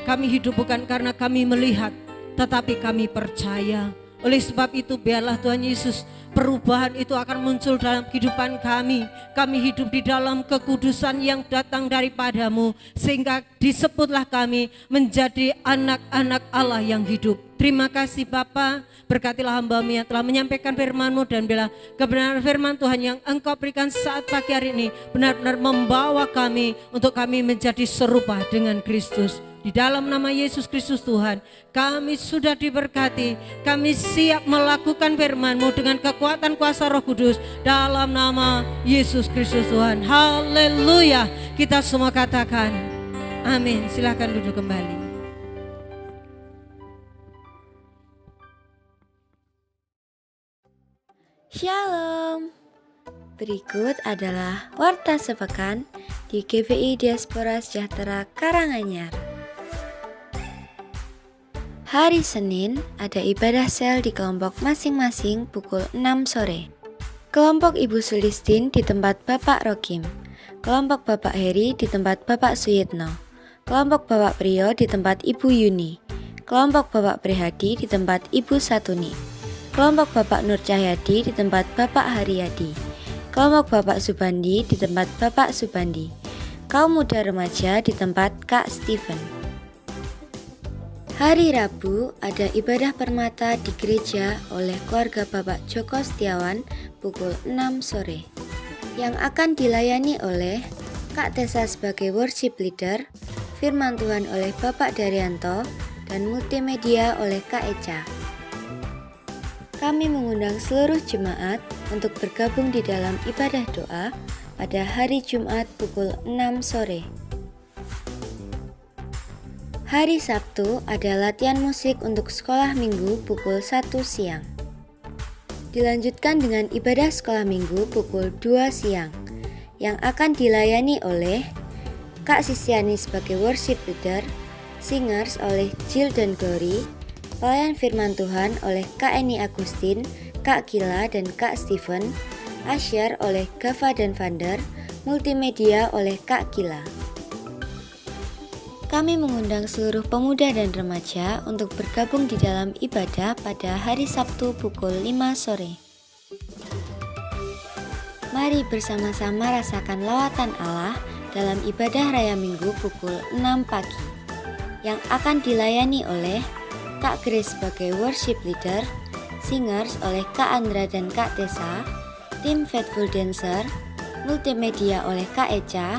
Kami hidup bukan karena kami melihat, tetapi kami percaya. Oleh sebab itu biarlah Tuhan Yesus perubahan itu akan muncul dalam kehidupan kami. Kami hidup di dalam kekudusan yang datang daripada-Mu, sehingga disebutlah kami menjadi anak-anak Allah yang hidup. Terima kasih Bapa, berkatilah hamba-Mu yang telah menyampaikan firman-Mu, dan bila kebenaran firman Tuhan yang Engkau berikan saat pagi hari ini benar-benar membawa kami untuk kami menjadi serupa dengan Kristus. Di dalam nama Yesus Kristus Tuhan, kami sudah diberkati. Kami siap melakukan firman-Mu dengan kekuatan kuasa Roh Kudus. Dalam nama Yesus Kristus Tuhan. Haleluya. Kita semua katakan amin. Silakan duduk kembali. Shalom. Berikut adalah Warta Sepekan di GBI Diaspora Sejahtera Karanganyar. Hari Senin ada ibadah sel di kelompok masing-masing pukul 6 sore. Kelompok Ibu Sulistin di tempat Bapak Rokim, kelompok Bapak Heri di tempat Bapak Suyitno, kelompok Bapak Priyo di tempat Ibu Yuni, kelompok Bapak Prihadi di tempat Ibu Satuni, kelompok Bapak Nur Cahyadi di tempat Bapak Haryadi, kelompok Bapak Subandi di tempat Bapak Subandi, kaum muda remaja di tempat Kak Steven. Hari Rabu ada ibadah permata di gereja oleh keluarga Bapak Joko Setiawan pukul 6 sore yang akan dilayani oleh Kak Tessa sebagai worship leader, firman Tuhan oleh Bapak Daryanto, dan multimedia oleh Kak Eca. Kami mengundang seluruh jemaat untuk bergabung di dalam ibadah doa pada hari Jumat pukul 6 sore. Hari Sabtu ada latihan musik untuk sekolah minggu pukul 1 siang. Dilanjutkan dengan ibadah sekolah minggu pukul 2 siang yang akan dilayani oleh Kak Sisyani sebagai worship leader, singers oleh Jill dan Glory, pelayan firman Tuhan oleh Kak Eni Agustin, Kak Kila dan Kak Steven, Asyar oleh Gava dan Vander, multimedia oleh Kak Kila. Kami mengundang seluruh pemuda dan remaja untuk bergabung di dalam ibadah pada hari Sabtu pukul 5 sore. Mari bersama-sama rasakan lawatan Allah dalam ibadah Raya Minggu pukul 6 pagi yang akan dilayani oleh Kak Grace sebagai worship leader, singers oleh Kak Andra dan Kak Tessa, tim Faithful Dancer, multimedia oleh Kak Eca,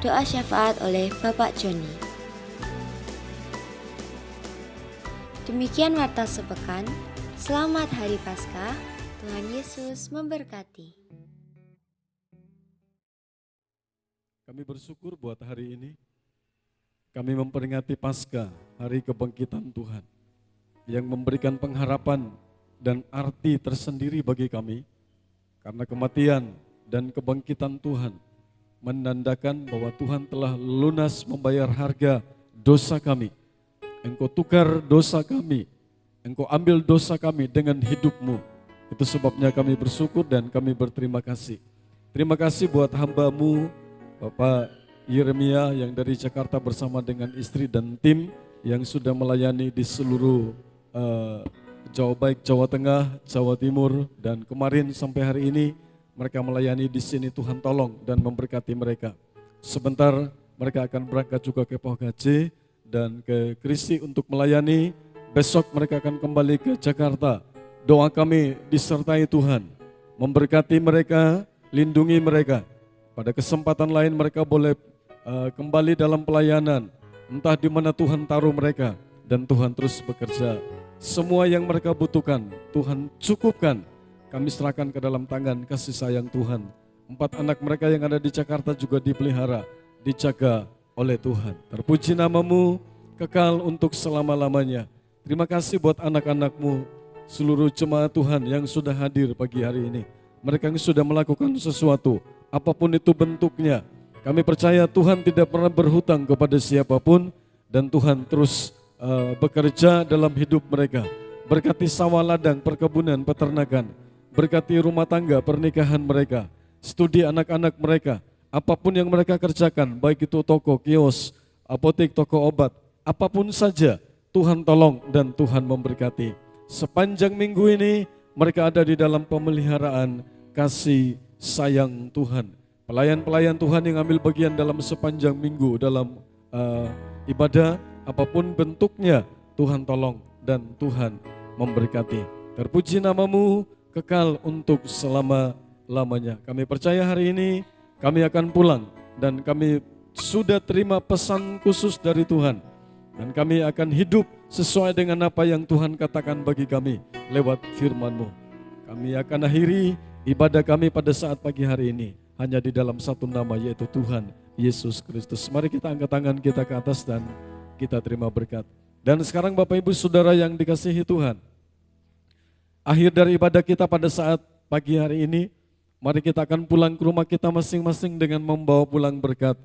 doa syafaat oleh Bapak Joni. Demikian Warta Sepekan. Selamat Hari Paskah. Tuhan Yesus memberkati. Kami bersyukur buat hari ini. Kami memperingati Paskah, hari kebangkitan Tuhan, yang memberikan pengharapan dan arti tersendiri bagi kami, karena kematian dan kebangkitan Tuhan menandakan bahwa Tuhan telah lunas membayar harga dosa kami. Engkau tukar dosa kami, Engkau ambil dosa kami dengan hidup-Mu. Itu sebabnya kami bersyukur dan kami berterima kasih. Terima kasih buat hamba-Mu, Bapak Yeremia yang dari Jakarta bersama dengan istri dan tim yang sudah melayani di seluruh Jawa, baik Jawa Tengah, Jawa Timur, dan kemarin sampai hari ini mereka melayani di sini. Tuhan tolong dan memberkati mereka. Sebentar mereka akan berangkat juga ke Pogace dan ke Krisi untuk melayani. Besok mereka akan kembali ke Jakarta. Doa kami disertai Tuhan, memberkati mereka, lindungi mereka. Pada kesempatan lain mereka boleh kembali dalam pelayanan, entah di mana Tuhan taruh mereka, dan Tuhan terus bekerja. Semua yang mereka butuhkan, Tuhan cukupkan. Kami serahkan ke dalam tangan kasih sayang Tuhan. 4 anak mereka yang ada di Jakarta juga dipelihara, dijaga oleh Tuhan. Terpuji nama-Mu kekal untuk selama-lamanya. Terima kasih buat anak-anak-Mu, seluruh jemaat Tuhan yang sudah hadir pagi hari ini. Mereka yang sudah melakukan sesuatu, apapun itu bentuknya. Kami percaya Tuhan tidak pernah berhutang kepada siapapun, dan Tuhan terus bekerja dalam hidup mereka. Berkati sawah ladang, perkebunan, peternakan. Berkati rumah tangga, pernikahan mereka. Studi anak-anak mereka. apapun yang mereka kerjakan, baik itu toko, kios, apotek, toko obat, apapun saja, Tuhan tolong dan Tuhan memberkati. Sepanjang minggu ini mereka ada di dalam pemeliharaan kasih sayang Tuhan. Pelayan-pelayan Tuhan yang ambil bagian dalam sepanjang minggu dalam ibadah, apapun bentuknya, Tuhan tolong dan Tuhan memberkati. Terpuji namamu kekal untuk selama-lamanya. Kami percaya hari ini kami akan pulang dan kami sudah terima pesan khusus dari Tuhan. Dan kami akan hidup sesuai dengan apa yang Tuhan katakan bagi kami lewat firman-Mu. Kami akan akhiri ibadah kami pada saat pagi hari ini hanya di dalam satu nama, yaitu Tuhan Yesus Kristus. Mari kita angkat tangan kita ke atas dan kita terima berkat. Dan sekarang Bapak Ibu Saudara yang dikasihi Tuhan, akhir dari ibadah kita pada saat pagi hari ini, mari kita akan pulang ke rumah kita masing-masing dengan membawa pulang berkat,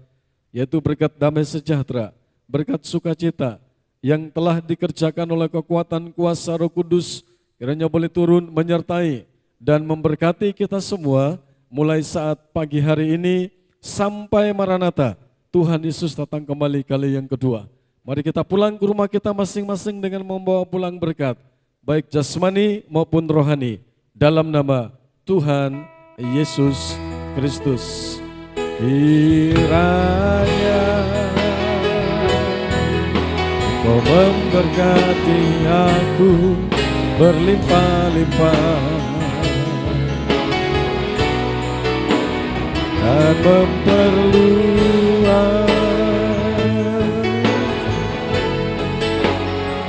yaitu berkat damai sejahtera, berkat sukacita yang telah dikerjakan oleh kekuatan kuasa Roh Kudus, kiranya boleh turun menyertai dan memberkati kita semua mulai saat pagi hari ini sampai Maranatha, Tuhan Yesus datang kembali kali yang kedua. Mari kita pulang ke rumah kita masing-masing dengan membawa pulang berkat, baik jasmani maupun rohani, dalam nama Tuhan Yesus Kristus. Kiranya Kau memberkati aku berlimpah-limpah dan memperluas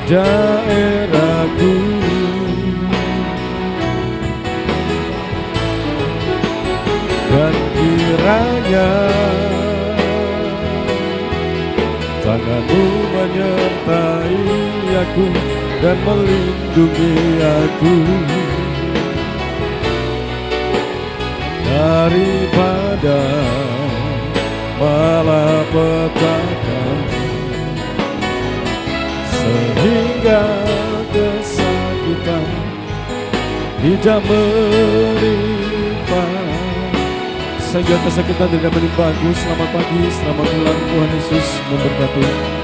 daerahku, dan kiranya tangan-Mu menyertai aku dan melindungi aku daripada malapetaka, sehingga kesakitan tidak menimpa, sehingga kesakitan tidak menimpa aku. Selamat pagi, selamat pulang, Tuhan Yesus memberkati.